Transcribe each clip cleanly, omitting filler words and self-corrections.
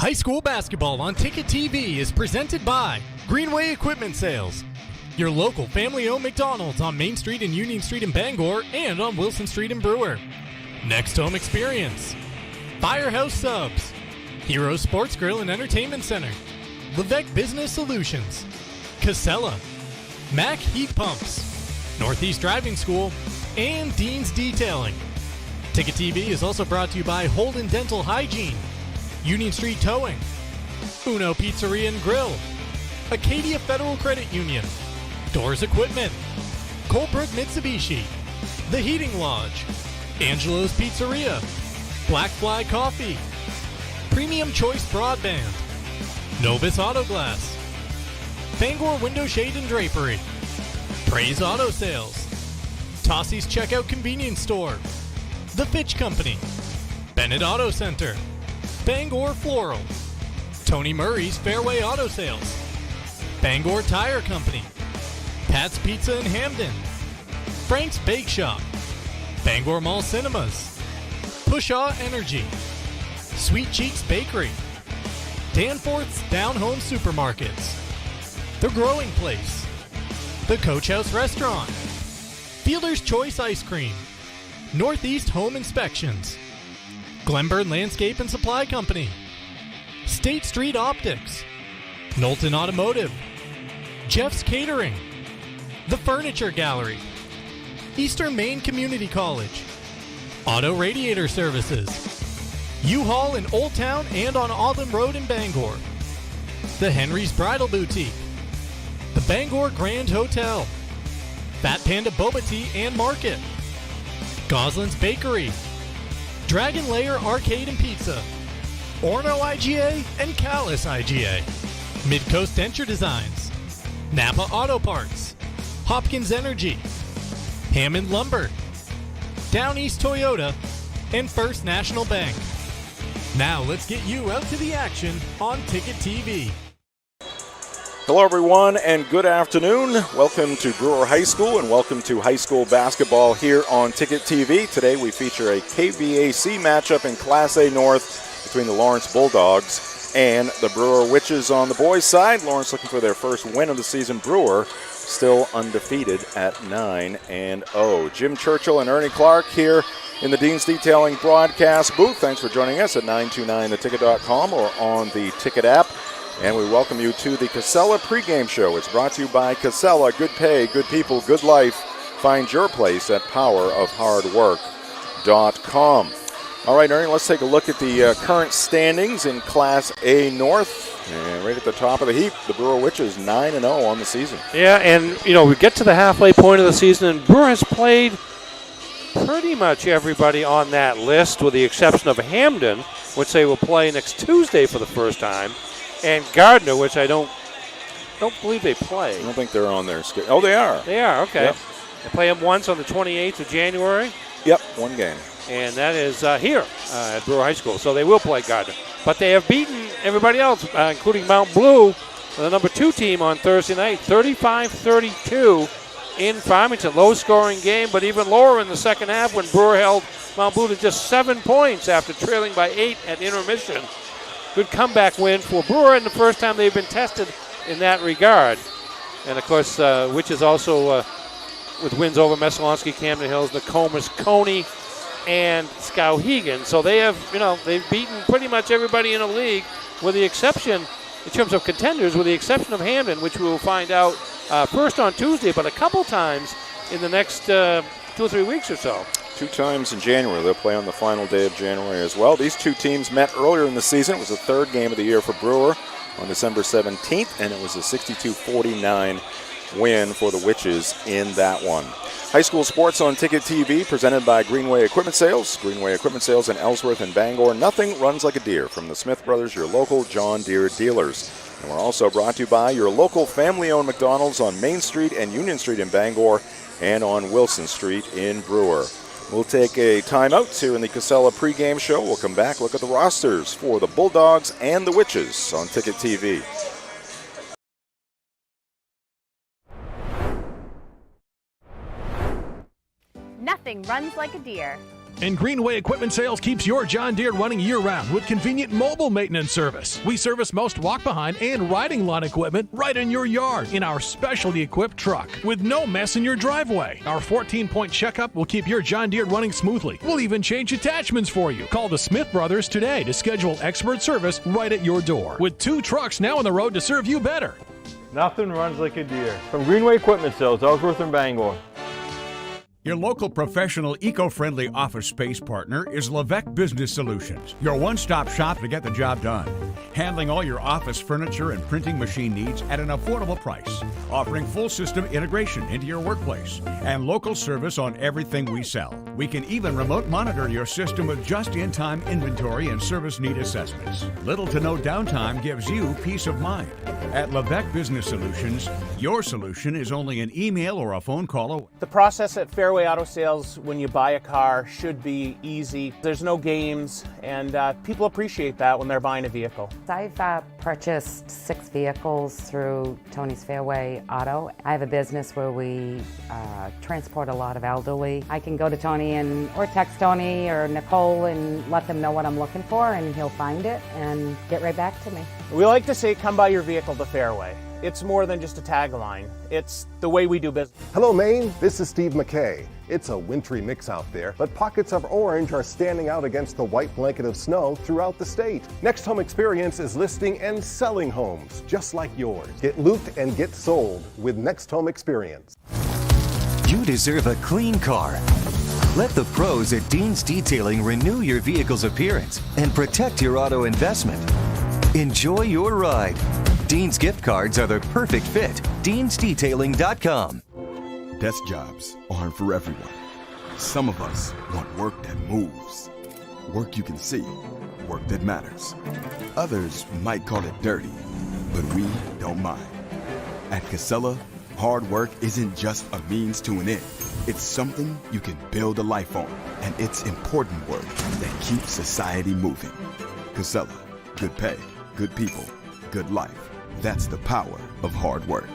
High school basketball on Ticket TV is presented by Greenway Equipment Sales, your local family-owned McDonald's on Main Street and Union Street in Bangor and on Wilson Street in Brewer. Next Home Experience, Firehouse Subs, Hero Sports Grill and Entertainment Center, Levesque Business Solutions, Casella, Mac Heat Pumps, Northeast Driving School, and Dean's Detailing. Ticket TV is also brought to you by Holden Dental Hygiene, Union Street Towing, Uno Pizzeria and Grill, Acadia Federal Credit Union, Doors Equipment, Colebrook Mitsubishi, The Heating Lodge, Angelo's Pizzeria, Black Fly Coffee, Premium Choice Broadband, Novus Auto Glass, Bangor Window Shade and Drapery, Praise Auto Sales, Tossie's Checkout Convenience Store, The Fitch Company, Bennett Auto Center, Bangor Floral, Tony Murray's Fairway Auto Sales, Bangor Tire Company, Pat's Pizza in Hamden, Frank's Bake Shop, Bangor Mall Cinemas, Pushaw Energy, Sweet Cheeks Bakery, Danforth's Down Home Supermarkets, The Growing Place, The Coach House Restaurant, Fielder's Choice Ice Cream, Northeast Home Inspections, Glenburn Landscape and Supply Company, State Street Optics, Knowlton Automotive, Jeff's Catering, The Furniture Gallery, Eastern Maine Community College, Auto Radiator Services, U-Haul in Old Town and on Auburn Road in Bangor, The Henry's Bridal Boutique, The Bangor Grand Hotel, Fat Panda Boba Tea and Market, Goslin's Bakery, Dragon Lair Arcade and Pizza, Orno IGA and Callis IGA, Midcoast Denture Designs, Napa Auto Parts, Hopkins Energy, Hammond Lumber, Down East Toyota, and First National Bank. Now let's get you out to the action on Ticket TV. Hello everyone and good afternoon. Welcome to Brewer High School and welcome to high school basketball here on Ticket TV. Today we feature a KVAC matchup in Class A North between the Lawrence Bulldogs and the Brewer Witches on the boys' side. Lawrence looking for their first win of the season. Brewer still undefeated at 9-0. Jim Churchill and Ernie Clark here in the Dean's Detailing broadcast booth. Thanks for joining us at 929theticket.com or on the Ticket app. And we welcome you to the Casella pregame show. It's brought to you by Casella. Good pay, good people, good life. Find your place at powerofhardwork.com. All right, Ernie, let's take a look at the current standings in Class A North. And right at the top of the heap, the Brewer Witches 9-0 on the season. Yeah, and, we get to the halfway point of the season, and Brewer has played pretty much everybody on that list, with the exception of Hamden, which they will play next Tuesday for the first time, and Gardner, which I don't believe they play. I don't think they're on their schedule. Oh, they are. They are, okay. Yep. They play them once on the 28th of January. Yep, one game. And that is here at Brewer High School. So they will play Gardner. But they have beaten everybody else, including Mount Blue, the number 2 team on Thursday night, 35-32 in Farmington. Low-scoring game, but even lower in the second half when Brewer held Mount Blue to just 7 points after trailing by 8 at intermission. Good comeback win for Brewer, and the first time they've been tested in that regard. And, of course, Witches also with wins over Messalonskee, Camden Hills, Nokomis, Coney, and Skowhegan. So they have, they've beaten pretty much everybody in the league, with the exception, in terms of contenders, with the exception of Hamden, which we will find out first on Tuesday, but a couple times in the next 2 or 3 weeks or so. 2 times in January. They'll play on the final day of January as well. These 2 teams met earlier in the season. It was the 3rd game of the year for Brewer on December 17th, and it was a 62-49 win for the Witches in that one. High school sports on Ticket TV, presented by Greenway Equipment Sales. Greenway Equipment Sales in Ellsworth and Bangor. Nothing runs like a deer. From the Smith Brothers, your local John Deere dealers. And we're also brought to you by your local family-owned McDonald's on Main Street and Union Street in Bangor and on Wilson Street in Brewer. We'll take a timeout here in the Casella pregame show. We'll come back, look at the rosters for the Bulldogs and the Witches on Ticket TV. Nothing runs like a deer. And Greenway Equipment Sales keeps your John Deere running year-round with convenient mobile maintenance service. We service most walk-behind and riding lawn equipment right in your yard in our specialty equipped truck with no mess in your driveway. Our 14-point checkup will keep your John Deere running smoothly. We'll even change attachments for you. Call the Smith Brothers today to schedule expert service right at your door. With 2 trucks now on the road to serve you better. Nothing runs like a Deere. From Greenway Equipment Sales, Ellsworth and Bangor. Your local professional, eco-friendly office space partner is Levesque Business Solutions, your one-stop shop to get the job done. Handling all your office furniture and printing machine needs at an affordable price. Offering full system integration into your workplace and local service on everything we sell. We can even remote monitor your system with just-in-time inventory and service need assessments. Little to no downtime gives you peace of mind. At Levesque Business Solutions, your solution is only an email or a phone call away. The process at Fairway Auto Sales when you buy a car should be easy. There's no games, and people appreciate that when they're buying a vehicle. I've purchased 6 vehicles through Tony's Fairway Auto. I have a business where we transport a lot of elderly. I can go to Tony or text Tony or Nicole and let them know what I'm looking for, and he'll find it and get right back to me. We like to say, come buy your vehicle to Fairway. It's more than just a tagline. It's the way we do business. Hello, Maine. This is Steve McKay. It's a wintry mix out there, but pockets of orange are standing out against the white blanket of snow throughout the state. Next Home Experience is listing and selling homes just like yours. Get looped and get sold with Next Home Experience. You deserve a clean car. Let the pros at Dean's Detailing renew your vehicle's appearance and protect your auto investment. Enjoy your ride. Dean's gift cards are the perfect fit. Dean'sDetailing.com. Desk jobs aren't for everyone. Some of us want work that moves. Work you can see. Work that matters. Others might call it dirty, but we don't mind. At Casella, hard work isn't just a means to an end. It's something you can build a life on, and it's important work that keeps society moving. Casella, good pay, good people, good life. That's the power of hard work.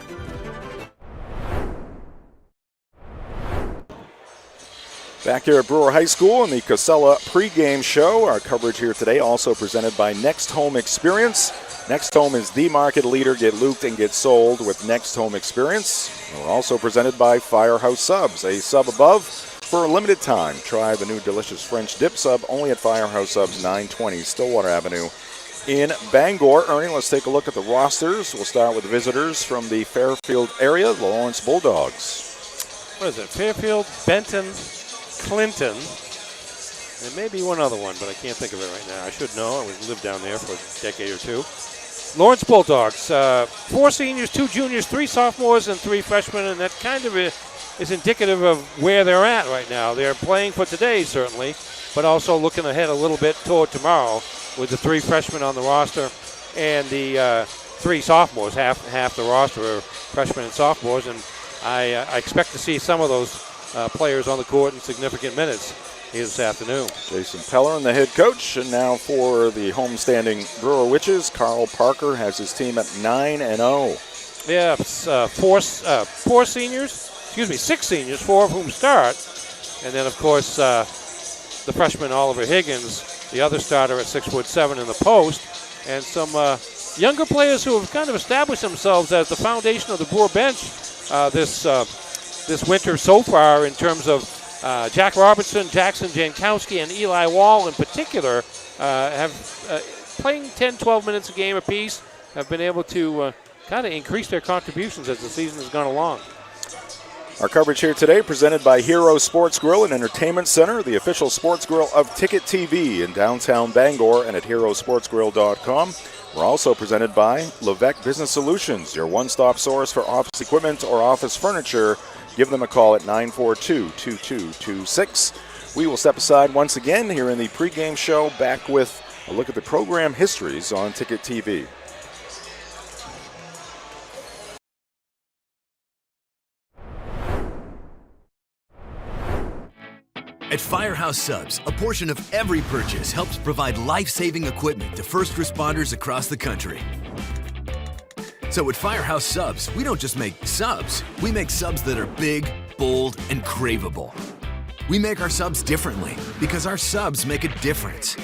Back here at Brewer High School in the Casella pregame show. Our coverage here today also presented by Next Home Experience. Next Home is the market leader. Get looped and get sold with Next Home Experience. We're also presented by Firehouse Subs, a sub above for a limited time. Try the new delicious French dip sub only at Firehouse Subs, 920 Stillwater Avenue in Bangor. Ernie, let's take a look at the rosters. We'll start with visitors from the Fairfield area, the Lawrence Bulldogs. What is it? Fairfield, Benton, Clinton. There may be one other one, but I can't think of it right now. I should know. I lived down there for a decade or two. Lawrence Bulldogs, 4 seniors, 2 juniors, 3 sophomores, and 3 freshmen, and that kind of is indicative of where they're at right now. They're playing for today, certainly, but also looking ahead a little bit toward tomorrow with the 3 freshmen on the roster and the 3 sophomores. Half the roster are freshmen and sophomores, and I expect to see some of those players on the court in significant minutes here this afternoon. Jason Pellerin, the head coach, and now for the homestanding Brewer Witches, Carl Parker has his team at 9-0. Yeah, 6 seniors, 4 of whom start, and then of course the freshman Oliver Higgins, the other starter at 6'7" in the post, and some younger players who have kind of established themselves as the foundation of the Brewer bench this winter so far, in terms of Jack Robertson, Jackson Jankowski, and Eli Wall in particular, have playing 10-12 minutes a game apiece, have been able to kind of increase their contributions as the season has gone along. Our coverage here today presented by Hero Sports Grill and Entertainment Center, the official sports grill of Ticket TV in downtown Bangor and at herosportsgrill.com. We're also presented by Levesque Business Solutions, your one-stop source for office equipment or office furniture. Give them a call at 942-2226. We will step aside once again here in the pregame show, back with a look at the program histories on Ticket TV. At Firehouse Subs, a portion of every purchase helps provide life-saving equipment to first responders across the country. So at Firehouse Subs, we don't just make subs, we make subs that are big, bold, and craveable. We make our subs differently because our subs make a difference.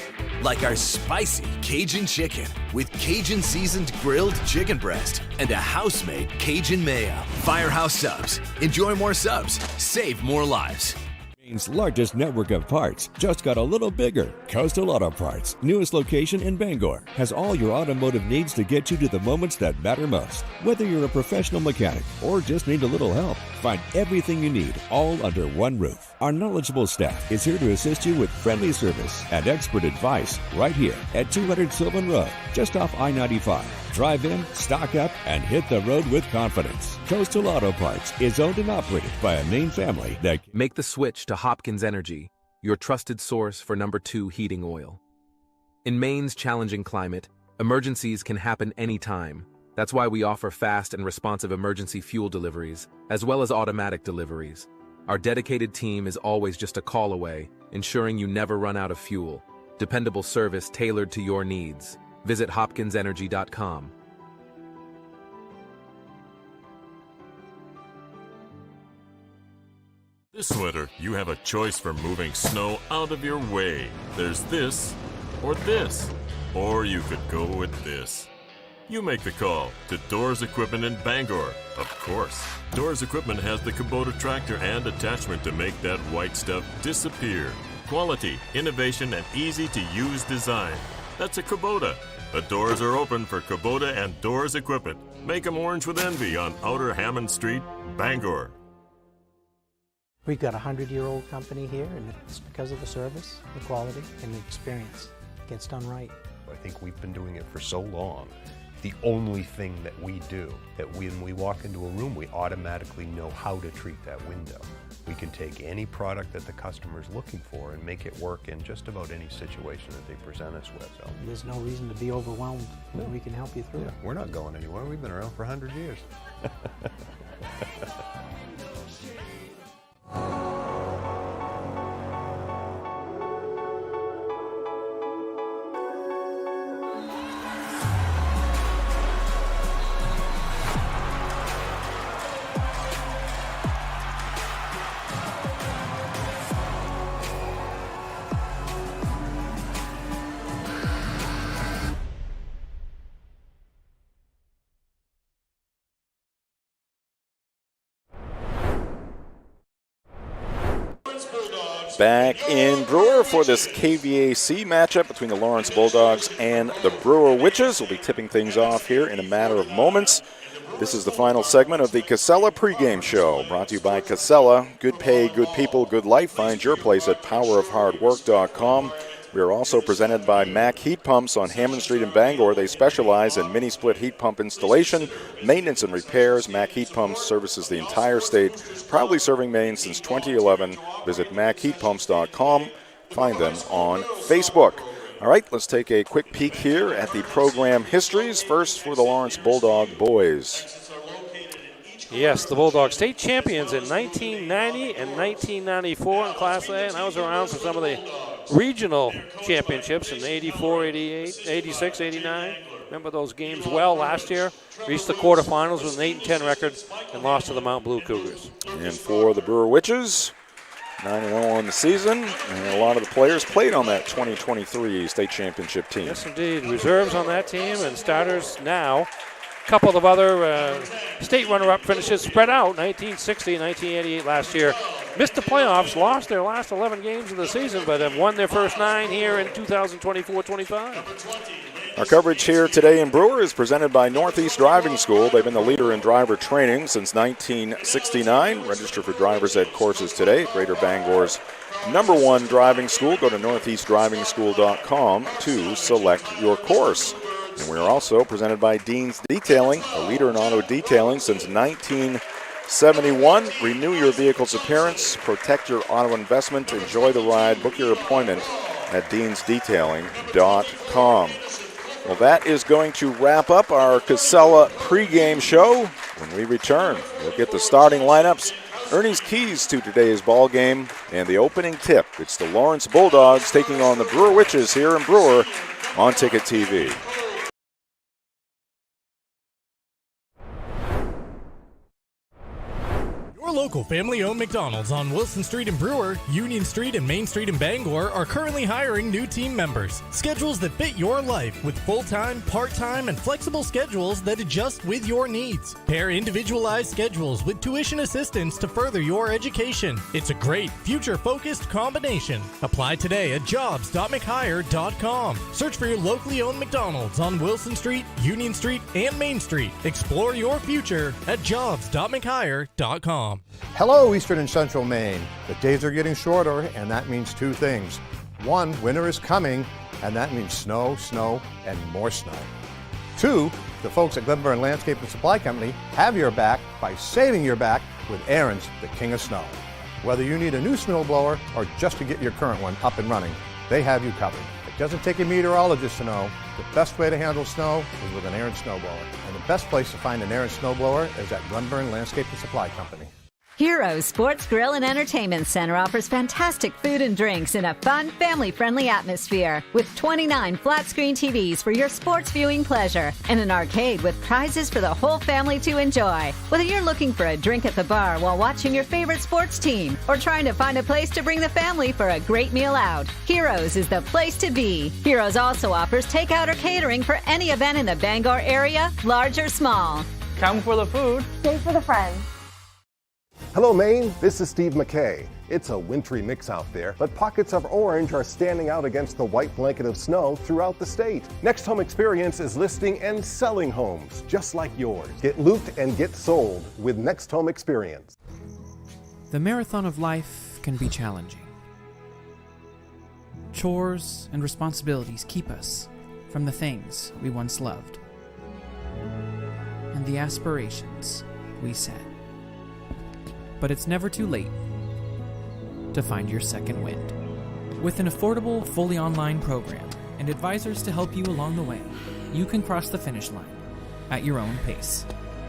Like our spicy Cajun chicken with Cajun seasoned grilled chicken breast and a house-made Cajun mayo. Firehouse Subs. Enjoy more subs. Save more lives. Maine's largest network of parts just got a little bigger. Coastal Auto Parts, newest location in Bangor, has all your automotive needs to get you to the moments that matter most. Whether you're a professional mechanic or just need a little help, find everything you need all under one roof. Our knowledgeable staff is here to assist you with friendly service and expert advice right here at 200 Sylvan Road, just off I-95. Drive in, stock up, and hit the road with confidence. Coastal Auto Parts is owned and operated by a Maine family that... Make the switch to Hopkins Energy, your trusted source for #2 heating oil. In Maine's challenging climate, emergencies can happen anytime. That's why we offer fast and responsive emergency fuel deliveries, as well as automatic deliveries. Our dedicated team is always just a call away, ensuring you never run out of fuel. Dependable service tailored to your needs. Visit hopkinsenergy.com. This winter, you have a choice for moving snow out of your way. There's this, or you could go with this. You make the call to Doors Equipment in Bangor. Of course, Doors Equipment has the Kubota tractor and attachment to make that white stuff disappear. Quality, innovation, and easy-to-use design. That's a Kubota. The doors are open for Kubota and Doors Equipment. Make them orange with envy on Outer Hammond Street, Bangor. We've got a 100-year-old company here, and it's because of the service, the quality, and the experience. It gets done right. I think we've been doing it for so long. The only thing that we do, that when we walk into a room, we automatically know how to treat that window. We can take any product that the customer's looking for and make it work in just about any situation that they present us with. So there's no reason to be overwhelmed. No. We can help you through it. We're not going anywhere. We've been around for 100 years. Back in Brewer for this KVAC matchup between the Lawrence Bulldogs and the Brewer Witches. We'll be tipping things off here in a matter of moments. This is the final segment of the Casella pregame show, brought to you by Casella. Good pay, good people, good life. Find your place at powerofhardwork.com. We are also presented by Mack Heat Pumps on Hammond Street in Bangor. They specialize in mini-split heat pump installation, maintenance, and repairs. Mack Heat Pumps services the entire state, proudly serving Maine since 2011. Visit mackheatpumps.com. Find them on Facebook. All right, let's take a quick peek here at the program histories. First for the Lawrence Bulldog boys. Yes, the Bulldogs state champions in 1990 and 1994 in Class A, and I was around for some of the regional championships in 84, 88, 86, 89. Remember those games well last year. Reached the quarterfinals with an 8-10 record and lost to the Mount Blue Cougars. And for the Brewer Witches, 9-0 on the season, and a lot of the players played on that 2023 state championship team. Yes, indeed. Reserves on that team and starters now. A couple of other state runner-up finishes spread out, 1960 and 1988 last year. Missed the playoffs, lost their last 11 games of the season, but have won their first 9 here in 2024-25. Our coverage here today in Brewer is presented by Northeast Driving School. They've been the leader in driver training since 1969. Register for driver's ed courses today. Greater Bangor's #1 driving school. Go to northeastdrivingschool.com to select your course. And we are also presented by Dean's Detailing, a leader in auto detailing since 1971. Renew your vehicle's appearance, protect your auto investment, enjoy the ride, book your appointment at deansdetailing.com. Well, that is going to wrap up our Casella pregame show. When we return, we'll get the starting lineups, Ernie's keys to today's ball game, and the opening tip. It's the Lawrence Bulldogs taking on the Brewer Witches here in Brewer on Ticket TV. You're local family-owned McDonald's on Wilson Street in Brewer, Union Street and Main Street in Bangor are currently hiring new team members. Schedules that fit your life with full-time, part-time, and flexible schedules that adjust with your needs. Pair individualized schedules with tuition assistance to further your education. It's a great, future-focused combination. Apply today at jobs.mchire.com. Search for your locally owned McDonald's on Wilson Street, Union Street, and Main Street. Explore your future at jobs.mchire.com. Hello, Eastern and Central Maine. The days are getting shorter, and that means two things. One, winter is coming, and that means snow, snow, and more snow. Two, the folks at Glenburn Landscape and Supply Company have your back by saving your back with Aaron's, the king of snow. Whether you need a new snow blower or just to get your current one up and running, they have you covered. It doesn't take a meteorologist to know the best way to handle snow is with an Aaron's snowblower. And the best place to find an Aaron's snowblower is at Glenburn Landscape and Supply Company. Heroes Sports Grill and Entertainment Center offers fantastic food and drinks in a fun, family-friendly atmosphere with 29 flat-screen TVs for your sports viewing pleasure and an arcade with prizes for the whole family to enjoy. Whether you're looking for a drink at the bar while watching your favorite sports team or trying to find a place to bring the family for a great meal out, Heroes is the place to be. Heroes also offers takeout or catering for any event in the Bangor area, large or small. Come for the food. Stay for the friends. Hello, Maine. This is Steve McKay. It's a wintry mix out there, but pockets of orange are standing out against the white blanket of snow throughout the state. Next Home Experience is listing and selling homes just like yours. Get looped and get sold with Next Home Experience. The marathon of life can be challenging. Chores and responsibilities keep us from the things we once loved and the aspirations we set. But it's never too late to find your second wind. With an affordable, fully online program and advisors to help you along the way, you can cross the finish line at your own pace.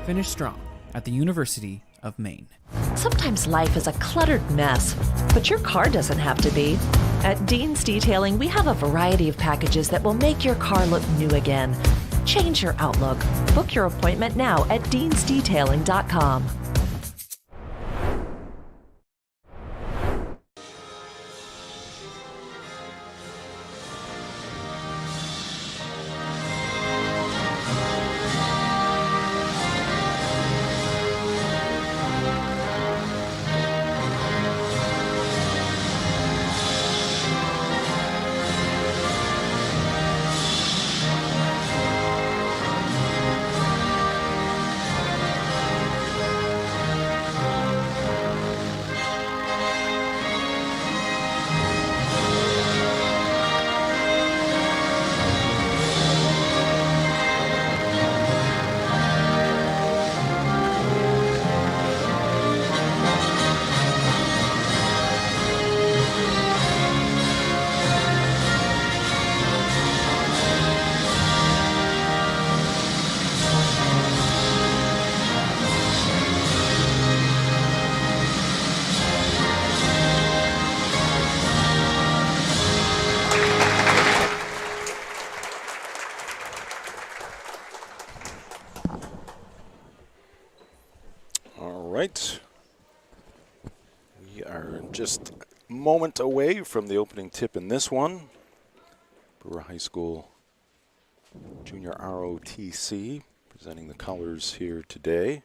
Finish strong at the University of Maine. Sometimes life is a cluttered mess, but your car doesn't have to be. At Dean's Detailing, we have a variety of packages that will make your car look new again. Change your outlook. Book your appointment now at deansdetailing.com. Right. We are just a moment away from the opening tip in this one. Brewer High School Junior ROTC presenting the colors here today.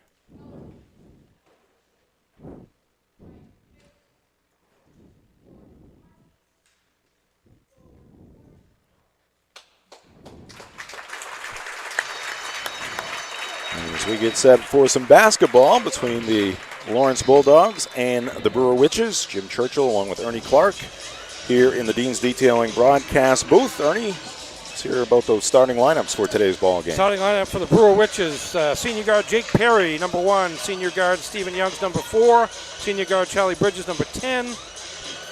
As we get set for some basketball between the Lawrence Bulldogs and the Brewer Witches, Jim Churchill along with Ernie Clark here in the Dean's Detailing broadcast booth. Ernie, let's hear about those starting lineups for today's ball game. Starting lineup for the Brewer Witches, senior guard Jake Perry, number 1. Senior guard Stephen Youngs, number 4. Senior guard Charlie Bridges, number 10.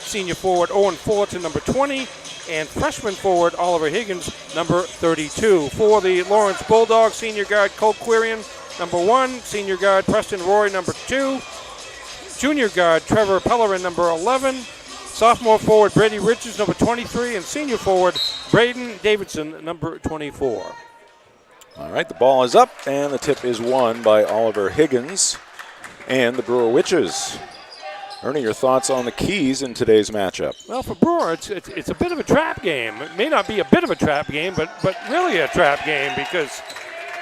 Senior forward Owen Fullerton, number 20. And freshman forward Oliver Higgins, number 32. For the Lawrence Bulldogs, senior guard Cole Quirian, number 1. Senior guard Preston Roy, number 2. Junior guard Trevor Pellerin, number 11. Sophomore forward Brady Richards, number 23. And senior forward Braden Davidson, number 24. All right, the ball is up, and the tip is won by Oliver Higgins. and the Brewer Witches. Ernie, your thoughts on the keys in today's matchup? Well, for Brewer, it's a bit of a trap game. It may not be a bit of a trap game, but really a trap game because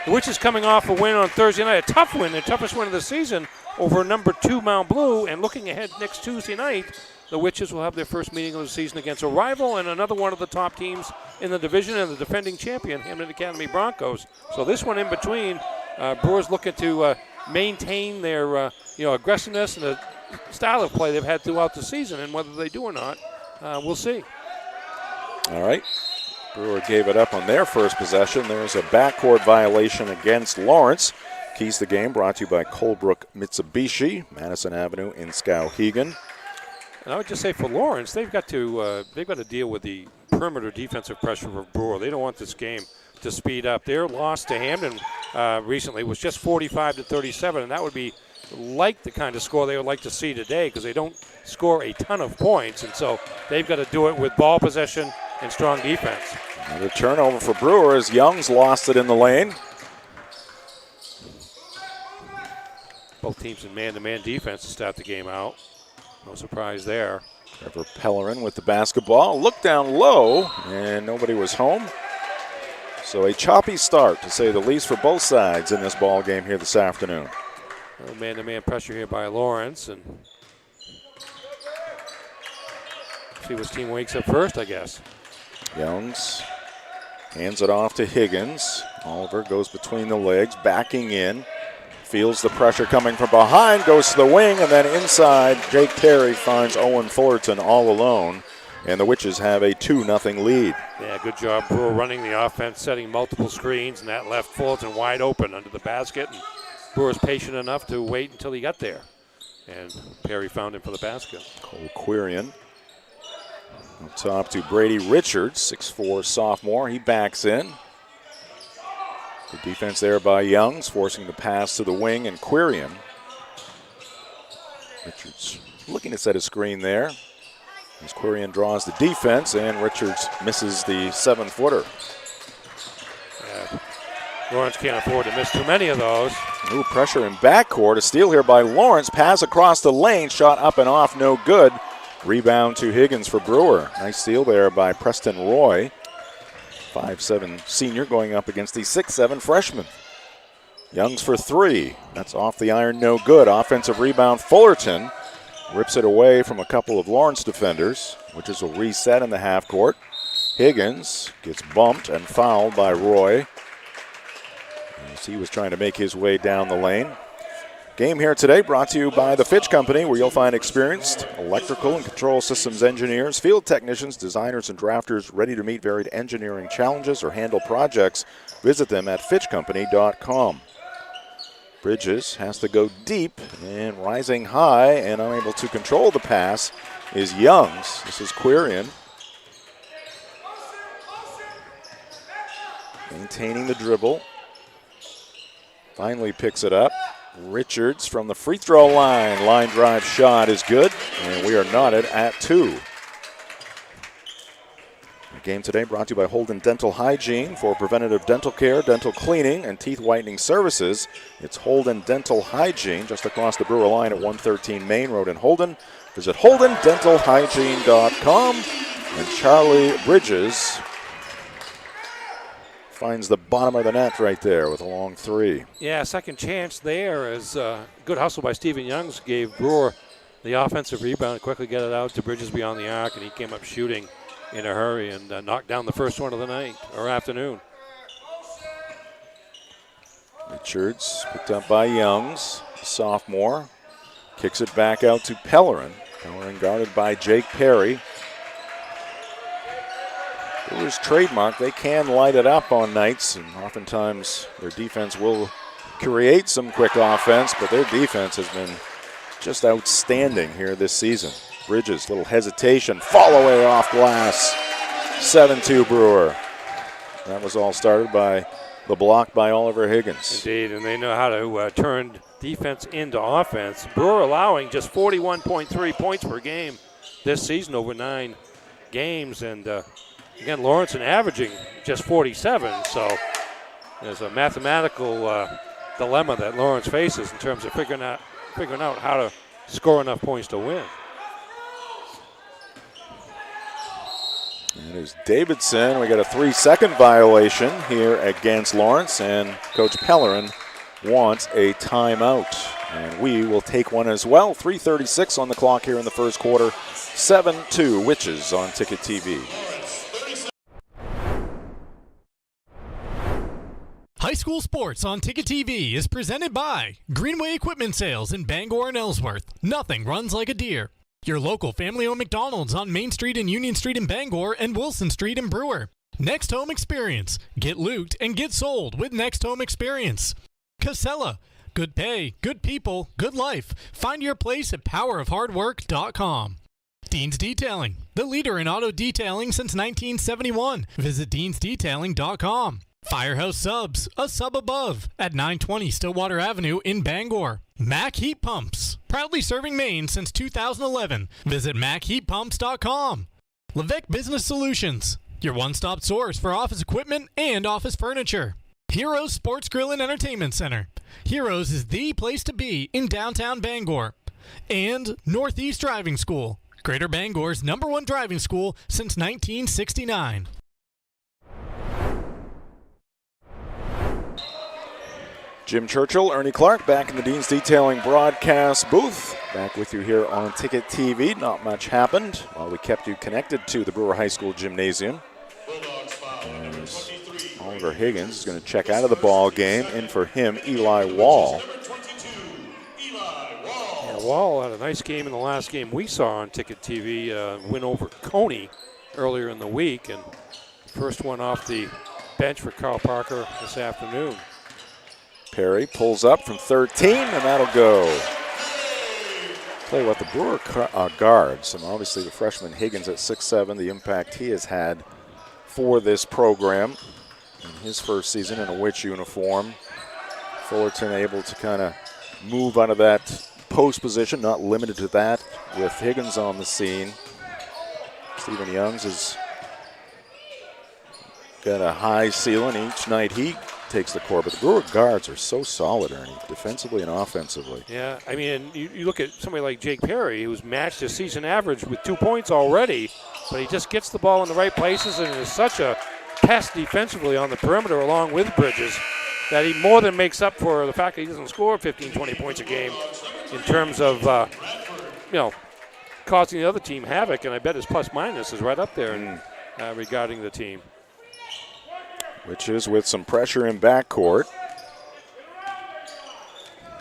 the Witches coming off a win on Thursday night, a tough win, the toughest win of the season over number 2 Mount Blue, and looking ahead next Tuesday night, the Witches will have their first meeting of the season against a rival and another one of the top teams in the division and the defending champion, Hamden Academy Broncos. So this one in between, Brewers looking to maintain their aggressiveness and the style of play they've had throughout the season, and whether they do or not, we'll see. All right. Brewer gave it up on their first possession. There's a backcourt violation against Lawrence. Keys to the game brought to you by Colebrook Mitsubishi, Madison Avenue in Skowhegan. And I would just say for Lawrence, they've got to deal with the perimeter defensive pressure of Brewer. They don't want this game to speed up. Their loss to Hamden recently was just 45-37, and that would be like the kind of score they would like to see today because they don't score a ton of points, and so they've got to do it with ball possession and strong defense. Another turnover for Brewer as Youngs lost it in the lane. Both teams in man-to-man defense to start the game out. No surprise there. Trevor Pellerin with the basketball. Looked down low, and nobody was home. So a choppy start, to say the least, for both sides in this ball game here this afternoon. Man-to-man pressure here by Lawrence, and see which team wakes up first, I guess. Youngs hands it off to Higgins. Oliver goes between the legs, backing in. Feels the pressure coming from behind, goes to the wing, and then inside, Jake Perry finds Owen Fullerton all alone, and the Witches have a 2-0 lead. Yeah, good job, Brewer running the offense, setting multiple screens, and that left Fullerton wide open under the basket. And Brewer's patient enough to wait until he got there, and Perry found him for the basket. Cole Quirion up top to Brady Richards, 6'4" sophomore. He backs in. Good defense there by Youngs, forcing the pass to the wing, and Quirion. Richards looking to set a screen there. As Quirion draws the defense, and Richards misses the 7-footer. Yeah, Lawrence can't afford to miss too many of those. New pressure in backcourt. A steal here by Lawrence. Pass across the lane. Shot up and off. No good. Rebound to Higgins for Brewer. Nice steal there by Preston Roy. 5'7" senior going up against the 6'7" freshman. Youngs for 3. That's off the iron. No good. Offensive rebound. Fullerton rips it away from a couple of Lawrence defenders, which is a reset in the half court. Higgins gets bumped and fouled by Roy as he was trying to make his way down the lane. Game here today brought to you by the Fitch Company, where you'll find experienced electrical and control systems engineers, field technicians, designers, and drafters ready to meet varied engineering challenges or handle projects. Visit them at fitchcompany.com. Bridges has to go deep, and rising high and unable to control the pass is Youngs. This is Quirion. Maintaining the dribble. Finally picks it up. Richards from the free throw line. Line drive shot is good, and we are knotted at 2. The game today brought to you by Holden Dental Hygiene. For preventative dental care, dental cleaning, and teeth whitening services, it's Holden Dental Hygiene, just across the Brewer line at 113 Main Road in Holden. Visit holdendentalhygiene.com. And Charlie Bridges finds the bottom of the net right there with a long 3. Yeah, second chance there as good hustle by Stephen Youngs gave Brewer the offensive rebound, quickly get it out to Bridges beyond the arc, and he came up shooting in a hurry and knocked down the first one of the night or afternoon. Richards picked up by Youngs, sophomore. Kicks it back out to Pellerin. Pellerin guarded by Jake Perry. Brewer's trademark, they can light it up on nights, and oftentimes their defense will create some quick offense, but their defense has been just outstanding here this season. Bridges, little hesitation, fall away off glass. 7-2 Brewer. That was all started by the block by Oliver Higgins. Indeed, and they know how to turn defense into offense. Brewer allowing just 41.3 points per game this season over 9 games, and again, Lawrence averaging just 47, so there's a mathematical dilemma that Lawrence faces in terms of figuring out figuring out how to score enough points to win. And there's Davidson. We got a 3-second violation here against Lawrence, and Coach Pellerin wants a timeout. And we will take one as well. 3:36 on the clock here in the first quarter. 7-2 Witches on Ticket TV. High school sports on Ticket TV is presented by Greenway Equipment Sales in Bangor and Ellsworth. Nothing runs like a deer. Your local family-owned McDonald's on Main Street and Union Street in Bangor and Wilson Street in Brewer. Next Home Experience. Get looped and get sold with Next Home Experience. Casella. Good pay, good people, good life. Find your place at powerofhardwork.com. Dean's Detailing. The leader in auto detailing since 1971. Visit deansdetailing.com. Firehouse Subs, a sub above, at 920 Stillwater Avenue in Bangor. Mac Heat Pumps, proudly serving Maine since 2011. Visit MacHeatPumps.com. Levesque Business Solutions, your one-stop source for office equipment and office furniture. Heroes Sports Grill and Entertainment Center. Heroes is the place to be in downtown Bangor. And Northeast Driving School, Greater Bangor's #1 driving school since 1969. Jim Churchill, Ernie Clark, back in the Dean's Detailing broadcast booth. Back with you here on Ticket TV. Not much happened while we kept you connected to the Brewer High School Gymnasium. As Oliver Higgins is going to check out of the ball game. In for him, Eli Wall. Yeah, Wall had a nice game in the last game we saw on Ticket TV. Win over Coney earlier in the week. And first one off the bench for Carl Parker this afternoon. Perry pulls up from 13, and that'll go. Tell you what, the Brewer guards, and obviously the freshman Higgins at 6'7", the impact he has had for this program in his first season in a Witch uniform. Fullerton able to kind of move out of that post position, not limited to that, with Higgins on the scene. Stephen Youngs has got a high ceiling each night he takes the court, but the Brewer guards are so solid, Ernie, defensively and offensively. Yeah, I mean, you look at somebody like Jake Perry, who's matched his season average with 2 points already, but he just gets the ball in the right places and is such a pest defensively on the perimeter along with Bridges that he more than makes up for the fact that he doesn't score 15, 20 points a game in terms of, causing the other team havoc, and I bet his plus-minus is right up there regarding the team. Which is with some pressure in backcourt.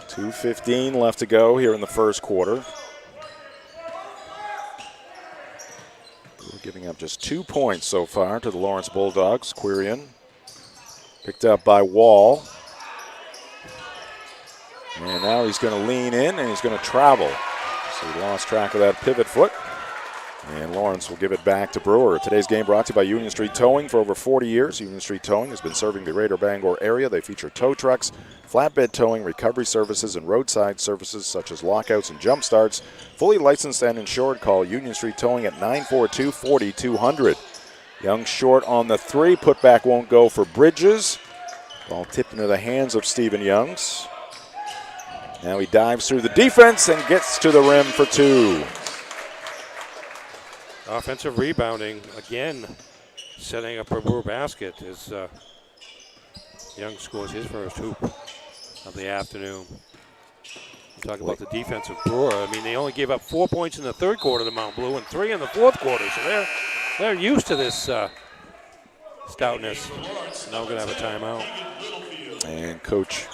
2:15 left to go here in the first quarter. We're giving up just 2 points so far to the Lawrence Bulldogs. Quirion picked up by Wall. And now he's going to lean in and he's going to travel. So he lost track of that pivot foot. And Lawrence will give it back to Brewer. Today's game brought to you by Union Street Towing. For over 40 years, Union Street Towing has been serving the greater Bangor area. They feature tow trucks, flatbed towing, recovery services, and roadside services such as lockouts and jump starts. Fully licensed and insured. Call Union Street Towing at 942-4200. Young short on the three. Putback won't go for Bridges. Ball tipped into the hands of Stephen Youngs. Now he dives through the defense and gets to the rim for two. Offensive rebounding, again, setting up a Brewer basket as Young scores his first hoop of the afternoon. Talk about the defensive Brewer. I mean, they only gave up 4 points in the third quarter to Mount Blue and 3 in the fourth quarter, so they're used to this stoutness. Now we're going to have a timeout. And Coach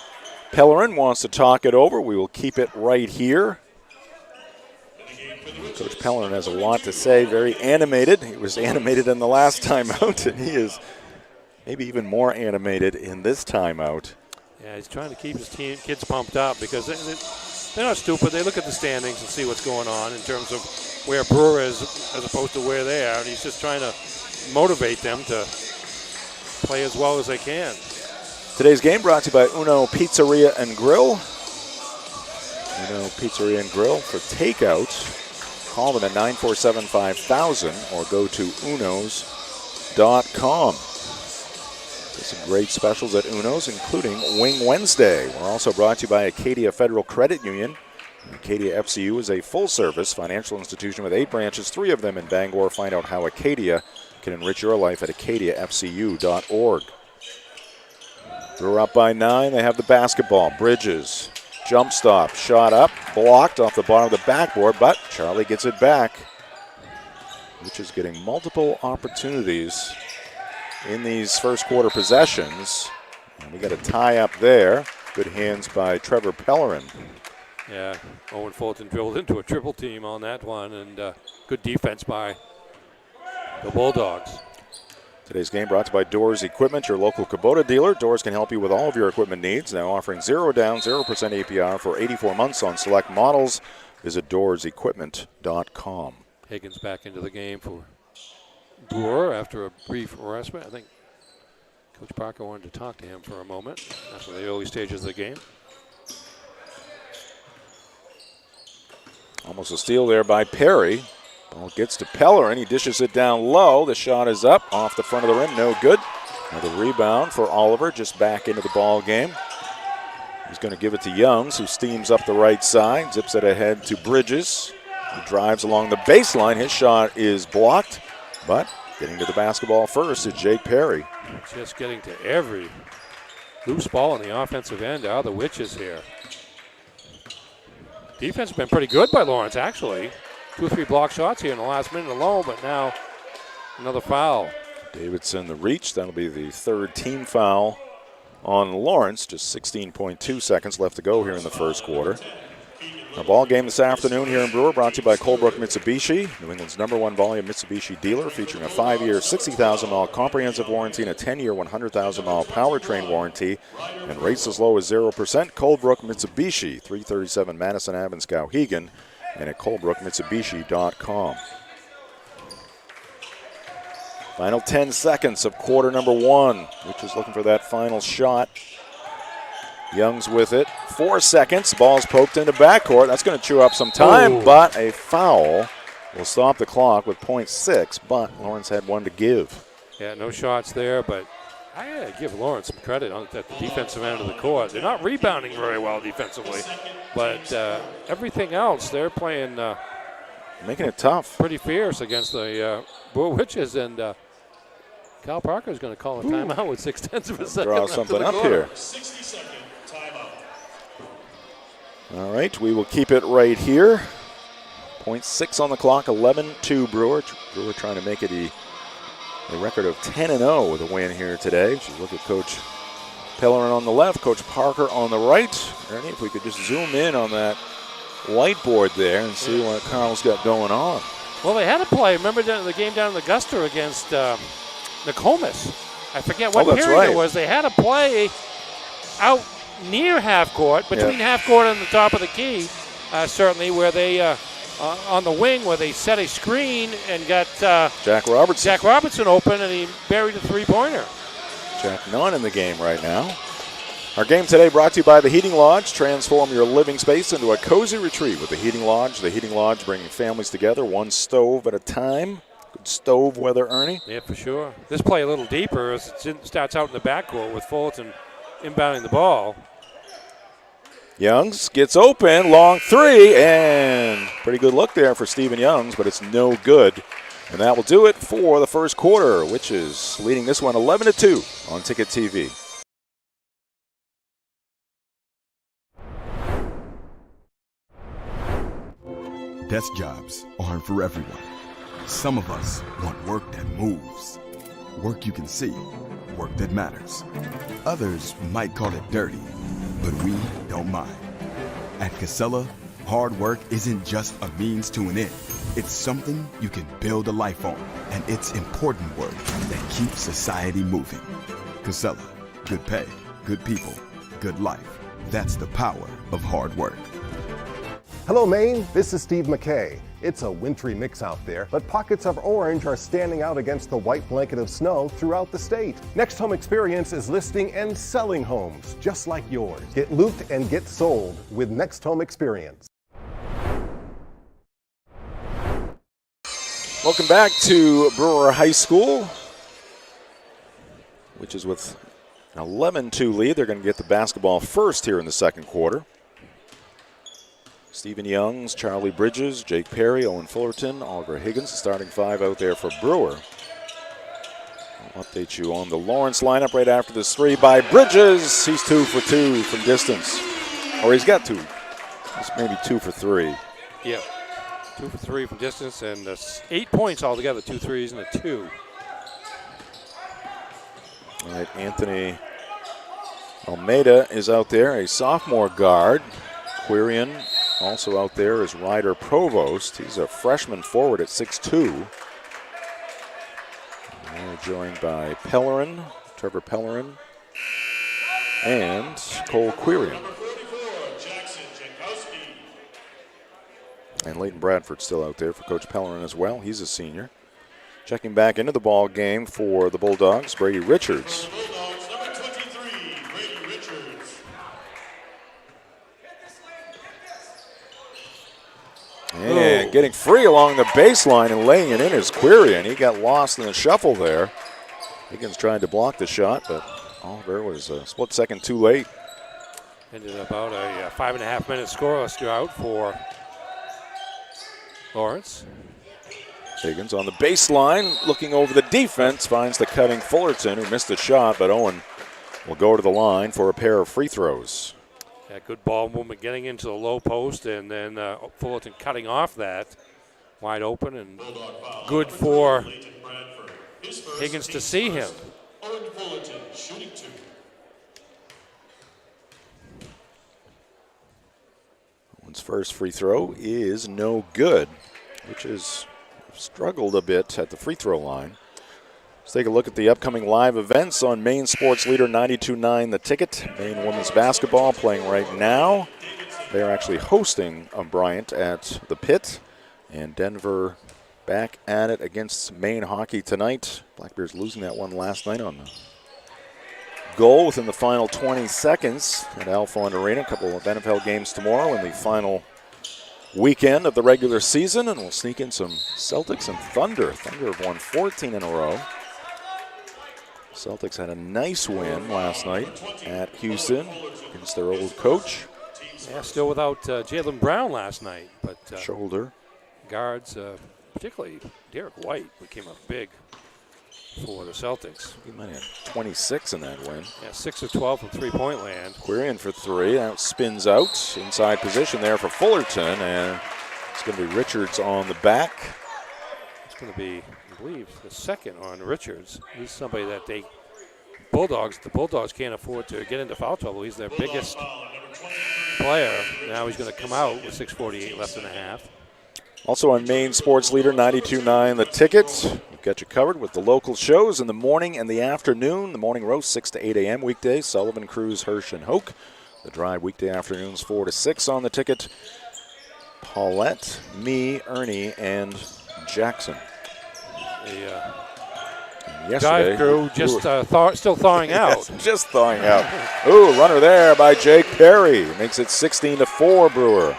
Pellerin wants to talk it over. We will keep it right here. Coach Pellerin has a lot to say, very animated. He was animated in the last timeout, and he is maybe even more animated in this timeout. Yeah, he's trying to keep his kids pumped up because they're not stupid. They look at the standings and see what's going on in terms of where Brewer is as opposed to where they are, and he's just trying to motivate them to play as well as they can. Today's game brought to you by Uno Pizzeria and Grill. Uno Pizzeria and Grill for takeout. Call them at 947-5000 or go to unos.com. There's some great specials at Uno's, including Wing Wednesday. We're also brought to you by Acadia Federal Credit Union. Acadia FCU is a full-service financial institution with 8 branches, 3 of them in Bangor. Find out how Acadia can enrich your life at acadiafcu.org. Brewer up by 9. They have the basketball. Bridges, jump stop, shot up, blocked off the bottom of the backboard, but Charlie gets it back. Which is getting multiple opportunities in these first quarter possessions. And we got a tie up there. Good hands by Trevor Pellerin. Yeah, Owen Fulton drilled into a triple team on that one, and good defense by the Bulldogs. Today's game brought to you by Doors Equipment, your local Kubota dealer. Doors can help you with all of your equipment needs. Now offering 0 down, 0% APR for 84 months on select models. Visit doorsequipment.com. Higgins back into the game for Brewer after a brief respite. I think Coach Parker wanted to talk to him for a moment after the early stages of the game. Almost a steal there by Perry. Ball gets to Pellerin. He dishes it down low. The shot is up off the front of the rim. No good. Another rebound for Oliver, just back into the ball game. He's going to give it to Youngs, who steams up the right side, zips it ahead to Bridges. He drives along the baseline. His shot is blocked, but getting to the basketball first is Jake Perry. Just getting to every loose ball on the offensive end. Are the Witches here? Defense has been pretty good by Lawrence, actually. 2 or 3 block shots here in the last minute alone, but now another foul. Davidson the reach. That'll be the 3rd team foul on Lawrence. Just 16.2 seconds left to go here in the first quarter. Our ball game this afternoon here in Brewer brought to you by Colebrook Mitsubishi, New England's #1 volume Mitsubishi dealer, featuring a 5-year, 60,000-mile comprehensive warranty and a 10-year, 100,000-mile powertrain warranty, and rates as low as 0%. Colebrook Mitsubishi, 337 Madison Ave in Skowhegan, and at colebrookmitsubishi.com. Final 10 seconds of quarter number 1, which is looking for that final shot. Young's with it. 4 seconds. Ball's poked into backcourt. That's going to chew up some time, but a foul will stop the clock with .6, but Lawrence had one to give. Yeah, no shots there, but I got to give Lawrence some credit at the defensive end of the court. They're not rebounding very well defensively, but everything else, they're playing making it tough. Pretty fierce against the Brewer Witches, and Kyle Parker is going to call a timeout with 0.6 of a second. Draw something up here. All right, we will keep it right here. 0.6 on the clock, 11-2 Brewer. Brewer trying to make it a record of 10-0 with a win here today. Just look at Coach Pellerin on the left, Coach Parker on the right. Ernie, if we could just zoom in on that whiteboard there and see what Carl's got going on. Well, they had a play. Remember the game down in Augusta against Nokomis? I forget what period it was. They had a play out near half court, between half court and the top of the key, certainly, where they on the wing where they set a screen and got Jack Robertson open, and he buried a 3-pointer. Jack none in the game right now. Our game today brought to you by the Heating Lodge. Transform your living space into a cozy retreat with the Heating Lodge. The Heating Lodge bringing families together one stove at a time. Good stove weather, Ernie. Yeah, for sure. This play a little deeper as it starts out in the backcourt with Fulton inbounding the ball. Youngs gets open, long 3, and pretty good look there for Stephen Youngs, but it's no good. And that will do it for the first quarter, which is leading this one 11-2 on Ticket TV. Desk jobs aren't for everyone. Some of us want work that moves, work you can see, work that matters. Others might call it dirty, but we don't mind. At Casella, hard work isn't just a means to an end. It's something you can build a life on, and it's important work that keeps society moving. Casella, good pay, good people, good life. That's the power of hard work. Hello, Maine. This is Steve McKay. It's a wintry mix out there, but pockets of orange are standing out against the white blanket of snow throughout the state. Next Home Experience is listing and selling homes just like yours. Get looped and get sold with Next Home Experience. Welcome back to Brewer High School, which is with an 11-2 lead. They're going to get the basketball first here in the second quarter. Stephen Youngs, Charlie Bridges, Jake Perry, Owen Fullerton, Oliver Higgins, the starting 5 out there for Brewer. I'll update you on the Lawrence lineup right after this 3 by Bridges. He's 2 for 2 from distance. Or he's got 2. He's maybe 2 for 3. Yeah, 2 for 3 from distance, and 8 points altogether, 2 threes and a 2. All right, Anthony Almeida is out there, a sophomore guard. Quirion also out there is Ryder Provost. He's a freshman forward at 6'2". They're joined by Pellerin, Trevor Pellerin, and Cole Quirion. And Leighton Bradford still out there for Coach Pellerin as well. He's a senior. Checking back into the ball game for the Bulldogs, Brady Richards. And getting free along the baseline and laying it in is Quirion. He got lost in the shuffle there. Higgins tried to block the shot, but Oliver was a split second too late. Ended about a 5.5-minute scoreless drought for Lawrence. Higgins on the baseline, looking over the defense, finds the cutting Fullerton, who missed the shot, but Owen will go to the line for a pair of free throws. Yeah, good ball movement getting into the low post, and then Fullerton cutting off that. Wide open and good for Higgins to see him. Owen's first free throw is no good, which is struggled a bit at the free throw line. Let's take a look at the upcoming live events on Maine Sports Leader 92.9 The Ticket. Maine women's basketball playing right now. They're actually hosting Bryant at the Pit. And Denver back at it against Maine hockey tonight. Black Bears losing that one last night on the goal within the final 20 seconds at Alphond Arena. A couple of NFL games tomorrow in the final weekend of the regular season. And we'll sneak in some Celtics and Thunder. Thunder have won 14 in a row. Celtics had a nice win last night at Houston against their old coach. Yeah, still without Jaylen Brown last night, but shoulder guards, particularly Derek White, became up big for the Celtics. He might have 26 in that win. Yeah, 6 of 12 from three-point land. Quirion for 3. That spins out. Inside position there for Fullerton, and it's going to be Richards on the back. It's going to be, I believe, the second on Richards. He's somebody that the Bulldogs can't afford to get into foul trouble. He's their biggest player. Now he's going to come out with 6:48 left in the half. Also on Maine Sports Leader 92.9 The Ticket. We've got you covered with the local shows in the morning and the afternoon. The morning roast 6 to 8 a.m. weekdays. Sullivan, Cruz, Hirsch, and Hoke. The drive weekday afternoons 4 to 6 on the ticket. Paulette, me, Ernie, and Jackson. The dive crew just still thawing out. Just thawing out. Ooh, runner there by Jake Perry. Makes it 16-4 Brewer.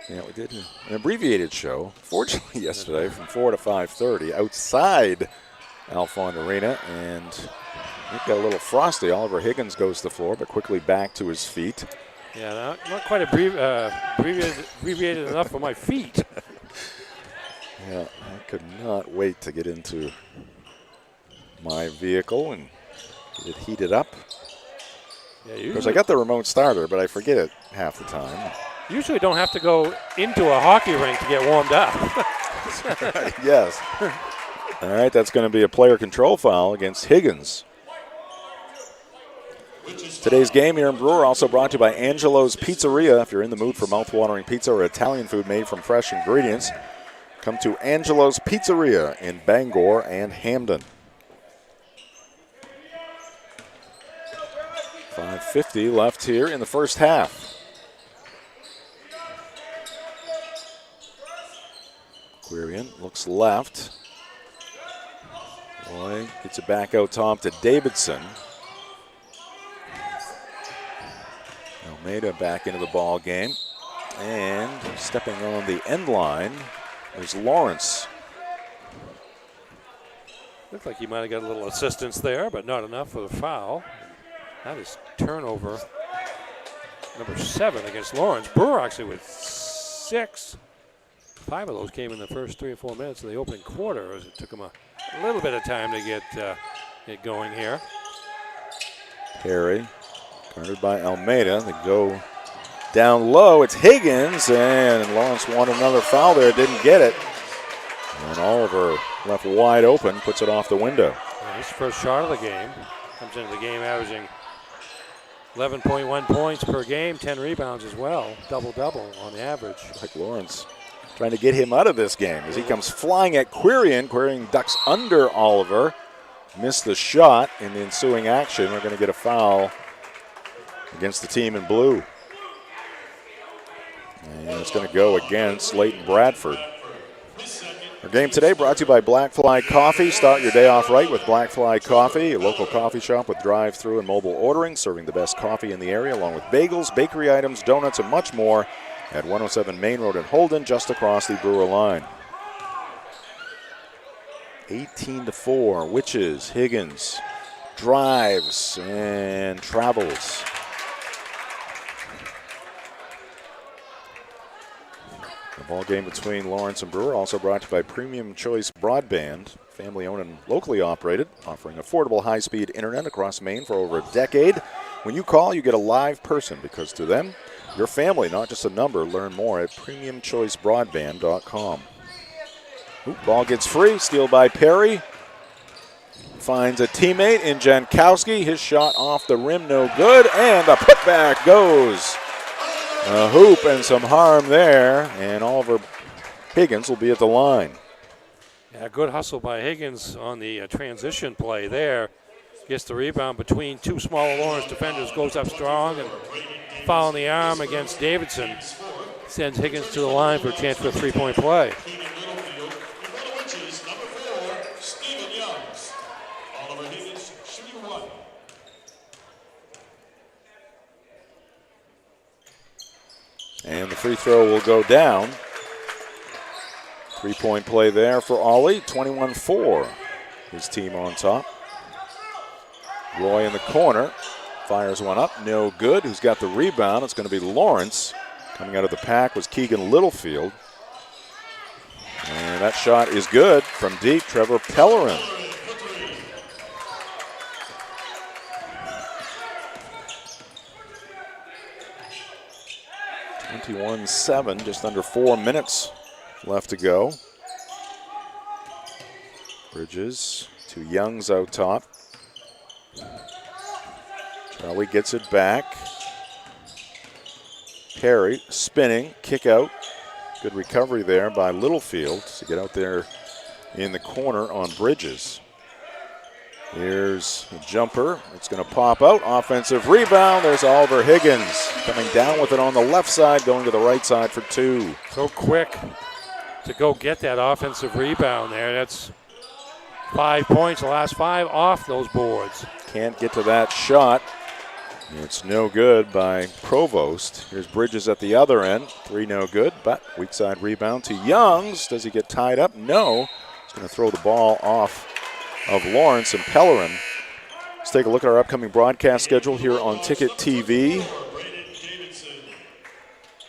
Yeah, we did an abbreviated show, fortunately, yesterday from 4 to 5:30 outside Alphond Arena, and it got a little frosty. Oliver Higgins goes to the floor, but quickly back to his feet. Yeah, not quite abbreviated enough for my feet. Yeah, I could not wait to get into my vehicle and get it heated up. Yeah, because I got the remote starter, but I forget it half the time. Usually don't have to go into a hockey rink to get warmed up. Right, yes. All right, that's going to be a player control foul against Higgins. Today's game here in Brewer also brought to you by Angelo's Pizzeria. If you're in the mood for mouth-watering pizza or Italian food made from fresh ingredients, come to Angelo's Pizzeria in Bangor and Hamden. 5:50 left here in the first half. Quirion looks left. Boy, gets it back out top to Davidson. Almeida back into the ball game. And stepping on the end line is Lawrence. Looked like he might have got a little assistance there, but not enough for the foul. That is turnover number 7 against Lawrence. Brewer actually with 6. 5 of those came in the first 3 or 4 minutes of the opening quarter, as it took them a little bit of time to get going here. Perry, guarded by Almeida. They go down low. It's Higgins, and Lawrence wanted another foul there. Didn't get it. And Oliver left wide open, puts it off the window. Yeah, his first shot of the game. Comes into the game averaging 11.1 points per game, 10 rebounds as well. Double-double on the average. Like Lawrence trying to get him out of this game as he comes flying at Quirion. Quirion ducks under Oliver. Missed the shot in the ensuing action. We're going to get a foul against the team in blue. And it's going to go against Leighton Bradford. Our game today brought to you by Black Fly Coffee. Start your day off right with Black Fly Coffee, a local coffee shop with drive-through and mobile ordering, serving the best coffee in the area, along with bagels, bakery items, donuts, and much more at 107 Main Road in Holden, just across the Brewer line. 18-4, Witches. Higgins drives and travels. The ball game between Lawrence and Brewer, also brought to you by Premium Choice Broadband, family-owned and locally operated, offering affordable high-speed internet across Maine for over a decade. When you call, you get a live person, because to them, your family, not just a number. Learn more at premiumchoicebroadband.com. Ball gets free, steal by Perry. Finds a teammate in Jankowski. His shot off the rim, no good, and the putback goes. A hoop and some harm there, and Oliver Higgins will be at the line. Yeah, good hustle by Higgins on the transition play there. Gets the rebound between 2 smaller Lawrence defenders, goes up strong, and foul on the arm against Davidson. Sends Higgins to the line for a chance for a 3-point play. And the free throw will go down. 3-point play there for Ollie. 21-4. His team on top. Roy in the corner. Fires one up. No good. Who's got the rebound? It's going to be Lawrence. Coming out of the pack was Keegan Littlefield. And that shot is good from deep. Trevor Pellerin. (21-7), just under 4 minutes left to go. Bridges to Youngs out top. Charlie gets it back. Perry spinning, kick out. Good recovery there by Littlefield to get out there in the corner on Bridges. Here's a jumper. It's going to pop out. Offensive rebound. There's Oliver Higgins coming down with it on the left side, going to the right side for 2. So quick to go get that offensive rebound there. That's 5 points, the last 5 off those boards. Can't get to that shot. It's no good by Provost. Here's Bridges at the other end. 3 no good, but weak side rebound to Youngs. Does he get tied up? No. He's going to throw the ball off of Lawrence and Pellerin. Let's take a look at our upcoming broadcast schedule here on Ticket TV.